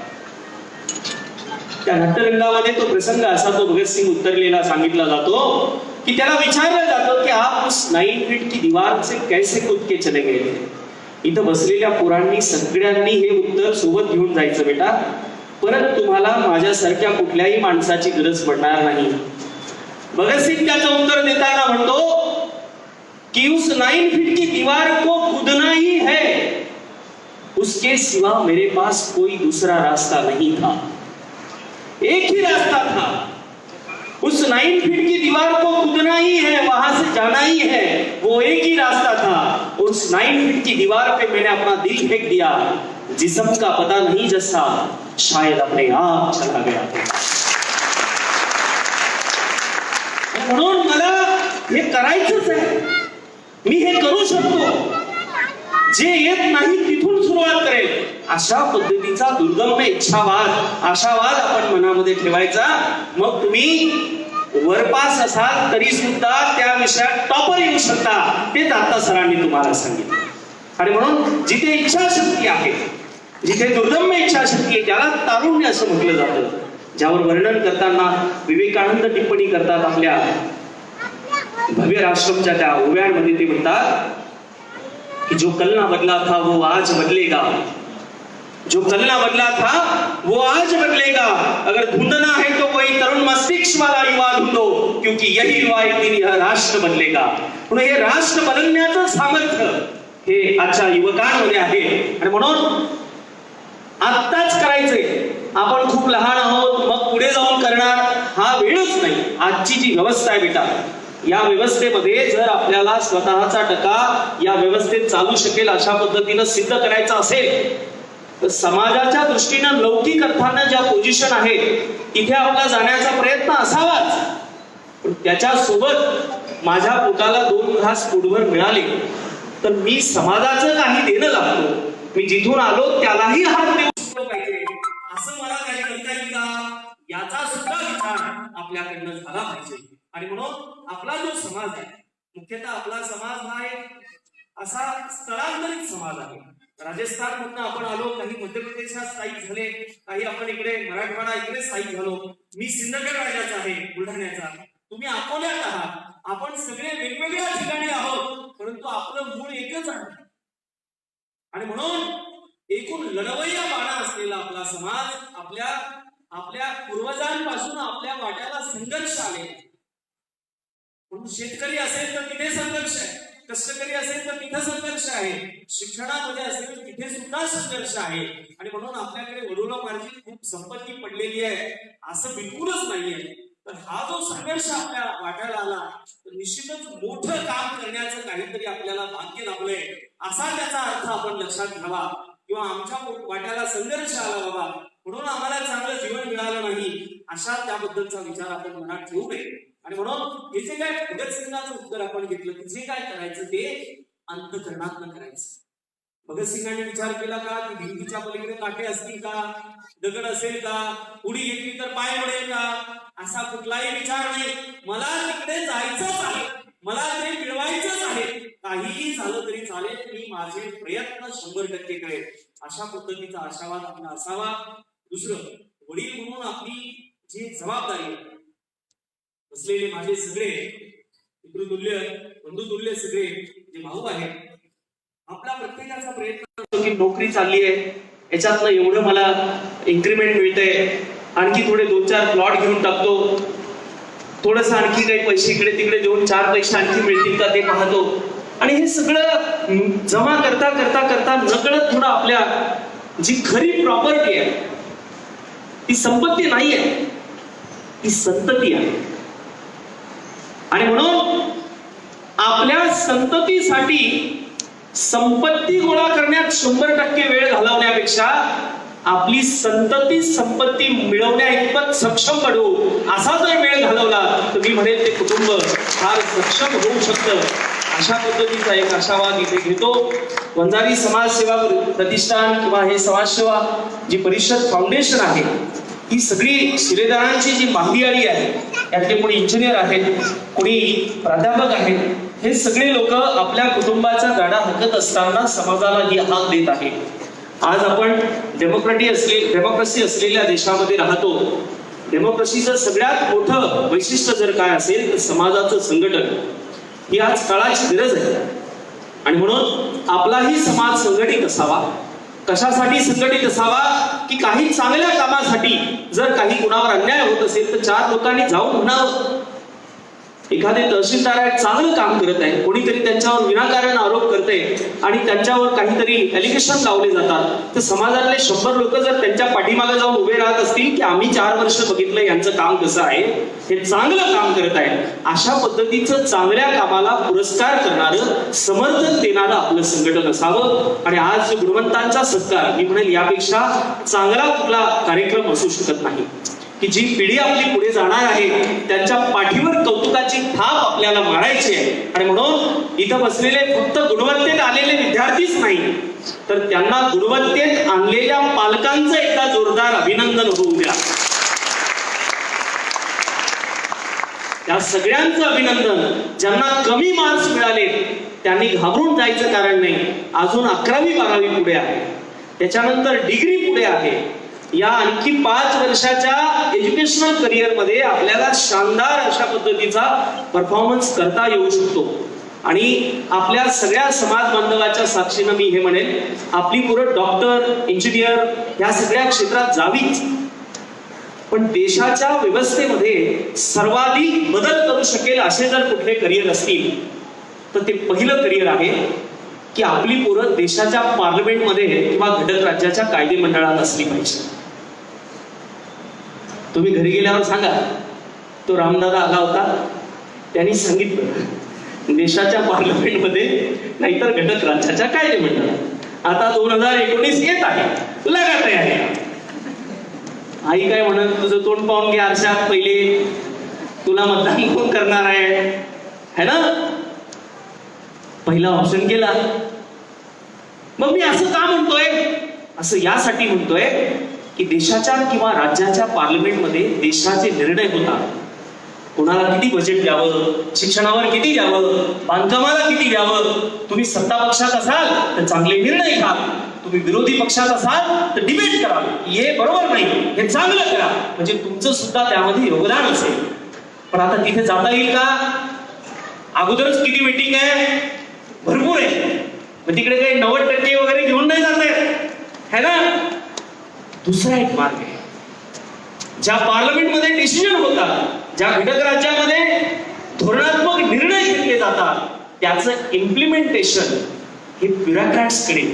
त्या नाट्यरंगामध्ये तो प्रसंग असा तो भगतसिंग उत्तरलेला सांगितला जातो कि त्याला विचारलं जातं की आप उस 9 फीट की दीवार से कैसे कूद के चले गए थे. इथं बसलेल्या पोरांनी सगळ्यांनी हे उत्तर सोबत घेऊन जायचं बेटा, परत तुम्हाला माझ्यासारख्या कुठल्याही माणसाची गरज पडणार नाही. भगतसिंग त्याचं उत्तर देताना म्हणतो कि उस 9 फीट की दीवार को कूदना ही है, उसके सिवा मेरे पास कोई दूसरा रास्ता नहीं था. एक ही रास्ता था, उस 9 फीट की दीवार को कूदना ही है, वहां से जाना ही है, वो एक ही रास्ता था. उस 9 फीट की दीवार पे मैंने अपना दिल फेंक दिया, जिस्म का पता नहीं जैसा शायद अपने आप चला गया. म्हणून मला हे करायचंच आहे, मी हे करू शकतो, जे येत नाही तिथून सुरुवात करेल, अशा पद्धतीचा दुर्गम इच्छावाद, आशावाद आपण मनामध्ये ठेवायचा. मग तुम्ही वरपास असाल तरी सुद्धा त्या विषयात टॉपर येऊ शकता. ते दाता सरांनी तुम्हाला सांगितलं. आणि म्हणून जिथे इच्छाशक्ती आहे, जिथे दुर्गम इच्छाशक्ती आहे त्याला तारुण्य असं म्हटलं जातं. ज्यावर वर्णन करताना विवेकानंद टिप्पणी करतात आपल्या भव्य राष्ट्रमच्या त्या ओव्यांमध्ये. ते म्हणतात कि जो कल ना बदला था वो आज बदलेगा, जो कल ना बदला था वो आज बदलेगा. अगर ढूंढना है तो वही तरुण मस्तिष्क वाला युवा ढूंढो, क्योंकि यही युवा एक दिन यह राष्ट्र बदलेगा. म्हणून हे राष्ट्र बदलण्याचं सामर्थ्य हे आजच्या युवकांमध्ये आहे. आणि म्हणून आत्ताच करायचंय. आपण खूप लहान आहोत मग पुढे जाऊन करणार हा वेळच नाही. आजची जी व्यवस्था आहे बेटा, या व्यवस्थेमध्ये जर आपल्याला स्वतःचा टका या व्यवस्थेत चालू शकेल अशा पद्धतीनं सिद्ध करायचं असेल तर समाजाच्या दृष्टीनं लौकिक अर्थानं ज्या पोझिशन आहे तिथे आपला जाण्याचा प्रयत्न असावाच. पण त्याच्यासोबत माझ्या पोटाला 2 घास पोटभर मिळाले तर मी समाजाचं काही देणं लागतो. मी जिथून आलो त्यालाही हात देऊ शकलो पाहिजे. असं मला काही करता येईल का याचा सुद्धा विचार आपल्याकडनं झाला पाहिजे. आणि म्हणून आपला जो समाज आहे, मुख्यतः आपला समाज हा एक असा स्थलांतरित समाज आहे. राजस्थान मधनं आपण आलो, काही मध्य प्रदेशात स्थायिक झाले, काही आपण इकडे मराठवाडा इकडे स्थायिक झालो. मी सिंदखेड राजाचा आहे, बुलढाण्याचा, तुम्ही अकोल्यात आहात. आपण सगळे वेगवेगळ्या ठिकाणी आहोत, परंतु आपलं मूळ एकच आहे. आणि म्हणून एकूण लढवय्या बाणा असलेला आपला समाज आपल्या पूर्वजांपासून आपल्या वाट्याला संघर्ष आले. म्हणून शेतकरी असेल तर तिथे संघर्ष आहे, कष्टकरी असेल तर तिथे संघर्ष आहे, शिक्षणामध्ये असेल तर तिथे सुद्धा संघर्ष आहे. आणि म्हणून आपल्याकडे वडिलोपार्जित खूप संपत्ती पडलेली आहे असं बिलकुलच नाहीये. तर हा जो संघर्ष आपल्या वाट्याला आला तर निश्चितच मोठं काम करण्याचं काहीतरी आपल्याला भाग्य लाभलंय असा त्याचा अर्थ आपण लक्षात घ्यावा. किंवा आमच्या वाट्याला संघर्ष आला बाबा म्हणून आम्हाला चांगलं जीवन मिळालं नाही अशा त्याबद्दलचा विचार आपण मनात ठेवू नये. आणि म्हणून हे जे काय भगतसिंगाचं उत्तर आपण घेतलं की जे काय करायचं ते अंतःकरणातनं करायचं. भगतसिंगांनी विचार केला का की भिंतीच्या पलीकडे काटे असतील का, दगड असेल का, उडी घेतली तर पाय पडेल का, असा कुठलाही विचार नाही. मला तिकडे जायचंच आहे, मला ते मिळवायचंच आहे, काहीही झालं तरी चालेल, मी माझे प्रयत्न 100% करेन. अशा पद्धतीचा आशावाद आपला असावा. दुसरं, वडील म्हणून आपली जी जबाबदारी आहे, असलेले माझे सगळे पितृतुल्य बंधुतुल्य सगळे जे भाऊ आहेत, आपला प्रत्येकाचा प्रयत्न असतो की नोकरी चालली आहे, याच्यातनं एवढं मला इन्क्रीमेंट मिळतंय, आणखी थोडे 2-4 प्लॉट घेऊन टाकतो, थोडस आणखी काही पैसे इकडे तिकडे देऊन 4 पैसे आणखी मिळतील का ते पाहतो. आणि हे सगळं जमा करता करता करता नकळत थोडं आपल्या जी खरी प्रॉपर्टी आहे, ती संपत्ती नाही आहे, ती संतती आहे. आणि म्हणून आपल्या संततीसाठी संपत्ती गोळा करण्यात 100% वेळ घालवण्यापेक्षा आपली संतती संपत्ती मिळवण्या इतपत सक्षम बनू, असा जर वेळ घालवला तर मी म्हणेल ते कुटुंब फार सक्षम होऊ शकतं. अशा पद्धतीचा एक आशावाद इथे घेतो. वंजारी समाजसेवा प्रतिष्ठान किंवा हे समाजसेवा जी परिषद फाउंडेशन आहे, ही सगळी शिलेदारांची जी मांदियाळी आहे, यातले कोणी इंजिनियर आहेत, कोणी प्राध्यापक आहेत, हे सगळे लोक आपल्या कुटुंबाचा गाडा हाकत असताना समाजाला ही हाक देत आहे. आज आपण डेमोक्रेसी असलेल्या देशामध्ये राहतो. डेमोक्रेसीचं सगळ्यात मोठं वैशिष्ट्य जर काय असेल तर समाजाचं संघटन. ही आज काळाची गरज आहे. आणि म्हणून आपलाही समाज संघटित असावा. कशासाठी संघटित असावा की काही चांगल्या कामासाठी. जर काही गुणावर अन्याय होत असेल तर 4 लोकांनी जाऊन म्हणावं. एखादे तहसीलदार आहेत, चांगलं काम करत आहे, कोणीतरी त्यांच्यावर विनाकारण आरोप करते आणि त्यांच्यावर काहीतरी एलिगेशन लावले जातात, तर समाजातले 100 लोक जर त्यांच्या पाठीमागे जाऊन उभे राहत असतील की आम्ही 4 वर्ष बघितलं यांचं काम कसं आहे, हे चांगलं काम करत आहे, अशा पद्धतीचं चांगल्या कामाला पुरस्कार करणारं, समर्थन देणारं आपलं संघटन असावं. आणि आज गुणवंतांचा सत्कार, मी म्हणेल यापेक्षा चांगला कुठला कार्यक्रम असू शकत नाही की जी पिढी आपली पुढे जाणार आहे त्यांच्या पाठीवर कौतुकाची थाप आपल्याला मारायची आहे. आणि म्हणून इथं बसलेले फक्त गुणवत्तेत आलेले विद्यार्थीच नाही, तर त्यांना गुणवत्तेत आणलेल्या पालकांचं एकदा जोरदार अभिनंदन होऊ द्या. त्या सगळ्यांचं अभिनंदन. ज्यांना कमी मार्क्स मिळाले त्यांनी घाबरून जायचं कारण नाही. अजून 11वी 12वी पुढे आहे, त्याच्यानंतर डिग्री पुढे आहे. या आणखी 5 वर्षाच्या एज्युकेशनल करिअर मध्ये आपल्याला शानदार अशा पद्धतीचा परफॉर्मन्स करता येऊ शकतो. आणि आपल्या सगळ्या समाज बांधवाच्या साक्षीनं मी हे म्हणेन, आपली पोरं डॉक्टर, इंजिनियर या सगळ्या क्षेत्रात जावीच, पण देशाच्या व्यवस्थेमध्ये सर्वाधिक बदल करू शकेल असे जर कुठले करिअर असतील तर ते पहिलं करिअर आहे की आपली पोरं देशाच्या पार्लमेंटमध्ये किंवा घटक राज्याच्या कायदे मंडळात असली पाहिजे. तुम्ही घरी गेल्यावर सांगा, तो रामदादा आला होता, त्यांनी सांगितलं देशाच्या पार्लमेंटमध्ये नाहीतर घटक राज्याच्या कायदे मंडळात. आता 2019 येत आहे, लगा तयारी. आई काय म्हणत, तुझं तोंड पाहून घे आरशात पहिले, तुला मतदान कोण करणार आहे ना. पहिला ऑप्शन केला. मग मी असं का म्हणतोय, असं यासाठी म्हणतोय की देशाच्या किंवा राज्याच्या पार्लमेंटमध्ये देशाचे निर्णय होतात. कोणाला किती बजेट द्यावं, शिक्षणावर किती द्यावं, बांधकामाला किती द्यावं. तुम्ही सत्ता पक्षात असाल तर चांगले निर्णय घ्या, तुम्ही विरोधी पक्षात असाल तर डिबेट करा, हे बरोबर नाही, हे चांगलं करा, म्हणजे तुमचं सुद्धा त्यामध्ये योगदान असेल. पण आता तिथे जाता येईल का? अगोदरच किती मीटिंग आहे, भरपूर आहे, मग तिकडे काही 90% वगैरे घेऊन नाही जात आहे ना. दुसरा एक मार्ग आहे, ज्या पार्लमेंटमध्ये डिसिजन होतात, ज्या घटक राज्यामध्ये धोरणात्मक निर्णय घेतले जातात, त्याचं इम्प्लिमेंटेशन हे ब्युरोक्रॅट्सकडे,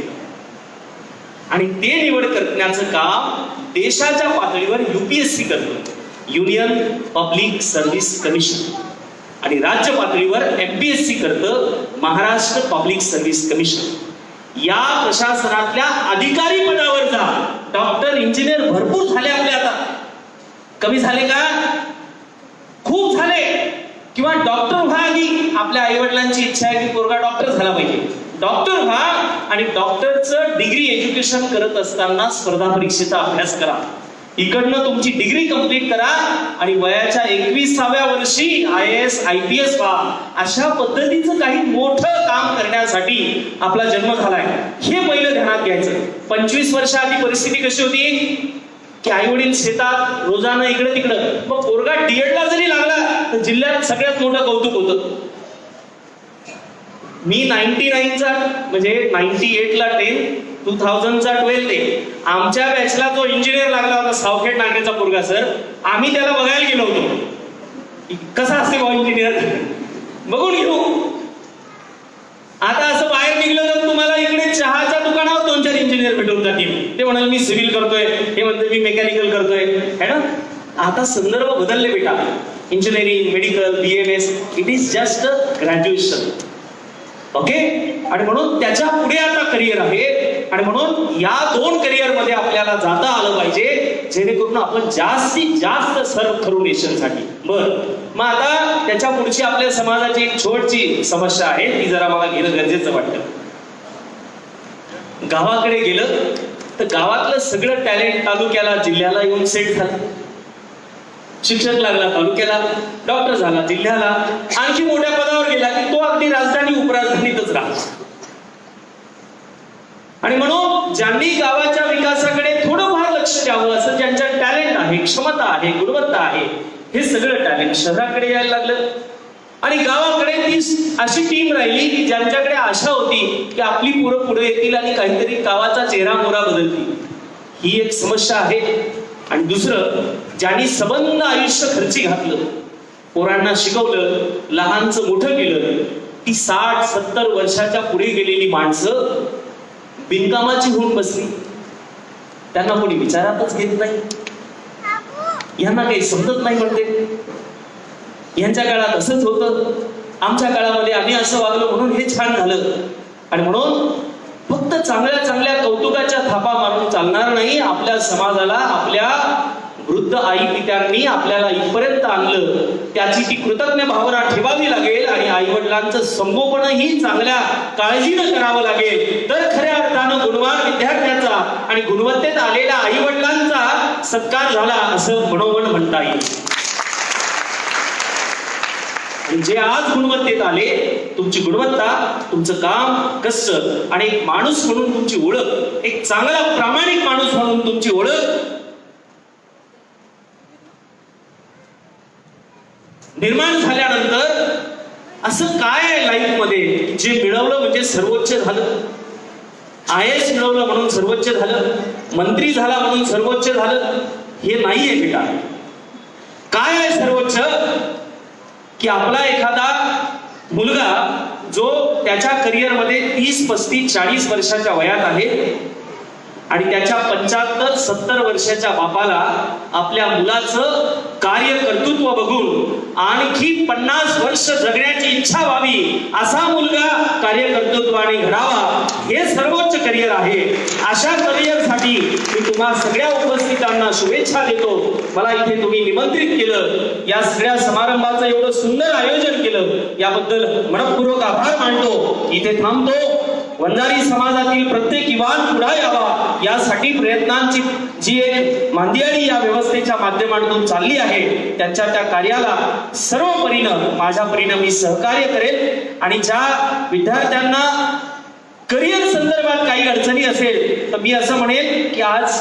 आणि ते निवड करण्याचं काम देशाच्या पातळीवर UPSC करतं, युनियन पब्लिक सर्व्हिस कमिशन, आणि राज्य पातळीवर MPSC करतं, महाराष्ट्र पब्लिक सर्व्हिस कमिशन. या प्रशासनातल्या अधिकारी पदावर जा. डॉक्टर, इंजिनियर भरपूर झाले आपले, आता कमी झाले का? खूप झाले. किंवा डॉक्टर व्हा आधी, आपल्या आई वडिलांची इच्छा आहे की पोरगा डॉक्टर झाला पाहिजे, डॉक्टर व्हा आणि डॉक्टरचं डिग्री एज्युकेशन करत असताना स्पर्धा परीक्षेचा अभ्यास करा. इकडनं तुमची डिग्री कंप्लीट करा आणि वयाच्या 21व्या वर्षी IAS IPS व्हा. अशा पद्धतीचं काही मोठं काम करण्यासाठी आपला जन्म झालाय, हे पहिलं ध्यानात घ्यायचं. 25 वर्षाआधी परिस्थिती कशी होती की आई वडील शेतात रोजानं इकडे तिकडं, मग पोरगा डीएडला जरी लागला तर जिल्ह्यात सगळ्यात मोठं कौतुक होतं. मी 99चा म्हणजे 98ला 10, 2000चा 12 ते आमच्या बॅचला जो इंजिनियर लागला होता सावखेड नागरेचा पोरगा सर, आम्ही त्याला बघायला गेलो होतो कसा असते भाऊ इंजिनियर, बघून घेऊ. आता असं बाहेर निघलं तर तुम्हाला इकडे चहाच्या दुकानावर 2-4 इंजिनियर भेटून जातील. ते म्हणाल मी सिव्हिल करतोय, हे म्हणते मी मेकॅनिकल करतोय, है ना. आता संदर्भ बदलले बेटा. Engineering, medical, BMS, it is just a graduation. Okay. आणि म्हणून त्याच्या पुढे आता करिअर आहे आणि म्हणून या 2 करिअर मध्ये आपल्याला जाता आलं पाहिजे, जेणेकरून आपण जास्तीत जास्त सर्व करू नेशनसाठी. मग आता त्याच्या पुढची आपल्या समाजाची एक छोटची समस्या आहे, ती जरा मला घेणं गरजेचं वाटतं. गावाकडे गेलं तर गावातलं सगळं टॅलेंट तालुक्याला जिल्ह्याला येऊन सेट झालं. शिक्षक लागला तालुक्याला, डॉक्टर झाला जिल्ह्याला, आणखी मोठ्या पदावर गेला की तो अगदी राजधानी उपराजधानीतच राहतो. आणि म्हणून ज्यांनी गावाच्या विकासाकडे थोडंफार लक्ष द्यावं, असं ज्यांच्या टॅलेंट आहे, क्षमता आहे, गुणवत्ता आहे, हे सगळं टॅलेंट शहराकडे यायला लागलं. आणि गावाकडे ती अशी टीम राहिली की ज्यांच्याकडे आशा होती की आपली पोरं पुढे येतील आणि काहीतरी गावाचा चेहरा मोहरा बदलतील. ही एक समस्या आहे. आणि दुसरं, ज्यांनी सबंध आयुष्य खर्ची घातलं, पोरांना शिकवलं, लहानचं मोठं केलं, ती 60-70 वर्षाच्या पुढे गेलेली माणसं बिनकामाची होऊन बसली. त्यांना कोणी विचारातच घेत नाही, यांना काही समजत नाही म्हणते. यांच्या काळात असंच होतं, आमच्या काळामध्ये आम्ही असं वागलो म्हणून हे छान झालं. आणि म्हणून फक्त चांगल्या चांगल्या कौतुकाच्या थापा मारून चालणार नाही. आपल्या समाजाला आपल्या वृद्ध आई पित्यांनी आपल्याला इथपर्यंत आणलं, त्याची ती कृतज्ञ भावना ठेवावी लागेल आणि आई वडिलांचं संगोपनही चांगल्या काळजीनं करावं लागेल. तर खऱ्या अर्थानं गुणवान विद्यार्थ्याचा आणि गुणवत्तेत आलेल्या आई वडिलांचा सत्कार झाला असं मनोमन म्हणता येईल. जे आज गुणवत्तेत आले, तुमची गुणवत्ता, तुमचं काम, कष्ट आणि एक माणूस म्हणून तुमची ओळख, एक चांगला प्रामाणिक माणूस म्हणून तुमची ओळख निर्माण झाल्यानंतर असं काय आहे लाईफ मध्ये जे मिळवलं म्हणजे सर्वोच्च झालं. IAS मिळवलं म्हणून सर्वोच्च झालं, मंत्री झाला म्हणून सर्वोच्च झालं, हे नाहीये बेटा. काय आहे सर्वोच्च की आपला एखादा मुलगा जो त्याच्या करिअरमध्ये 30-35-40 वर्षाच्या वयात आहे आणि त्याच्या 75-70 वर्षाच्या बापाला आपल्या मुलाचं कार्य कर्तृत्व बघून आणखी 50 वर्ष जगण्याची इच्छा व्हावी, असा मुलगा कार्यकर्तृत्वाने घडावा, हे सर्वोच्च करिअर आहे. अशा करिअरसाठी मी तुम्हा सगळ्या उपस्थितांना शुभेच्छा देतो. मला इथे तुम्ही निमंत्रित केलं, या सगळ्या समारंभाचं एवढं सुंदर आयोजन केलं, याबद्दल मनपूर्वक आभार मानतो. इथे थांबतो. वंजारी समाजातील प्रत्येक युवान पुढे यावा यासाठी प्रयत्नांची जी एक मांदियाळी या व्यवस्थेच्या माध्यमातून चालली आहे, त्यांच्या त्या कार्याला सर्व परीनं माझ्या परीनं मी सहकार्य करेल. आणि ज्या विद्यार्थ्यांना करिअर संदर्भात काही अडचणी असेल तर मी असं म्हणेल की आज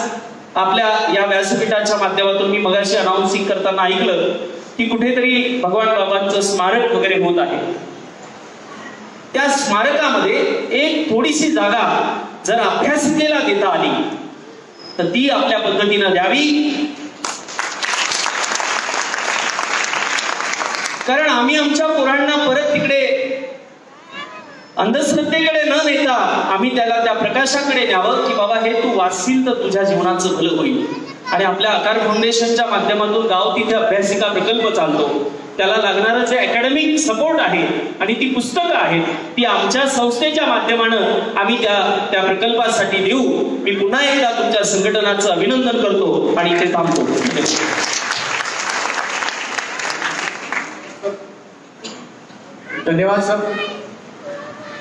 आपल्या या व्यासपीठाच्या माध्यमातून मी मगाशी अनाउन्सिंग करताना ऐकलं की कुठेतरी भगवान बाबांचं स्मारक वगैरे होत आहे. त्या स्मारकामध्ये एक थोडीशी जागा जर अभ्यासिकेला देता आली तर ती आपल्या पद्धतीनं द्यावी. कारण आम्ही आमच्या पोरांना परत तिकडे अंधश्रद्धेकडे न नेता आम्ही त्याला त्या प्रकाशाकडे न्यावं की बाबा हे तू वाचशील तर तुझ्या जीवनाचं भलं होईल. आणि आपल्या आकार फाउंडेशनच्या माध्यमातून गाव तिथे अभ्यासिका प्रकल्प चालतो, त्याला लागणारं जे अकॅडमिक सपोर्ट आहे आणि ती पुस्तकं आहेत ती आमच्या संस्थेच्या माध्यमानं आम्ही त्या प्रकल्पासाठी देऊ. मी पुन्हा एकदा तुमच्या संघटनाचं अभिनंदन करतो आणि इथे थांबतो. धन्यवाद सर.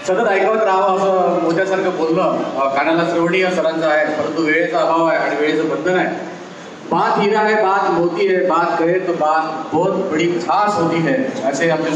सतत ऐकत राहावं असं मोत्यासारखं बोलणं कानाला श्रवणीय सरांचं आहे, परंतु वेळेचा अभाव आहे आणि वेळेचं बंधन आहे. बात हीरा है, बात मोती है, बात कहे तो बात बहुत बड़ी खास होती है, असे आपले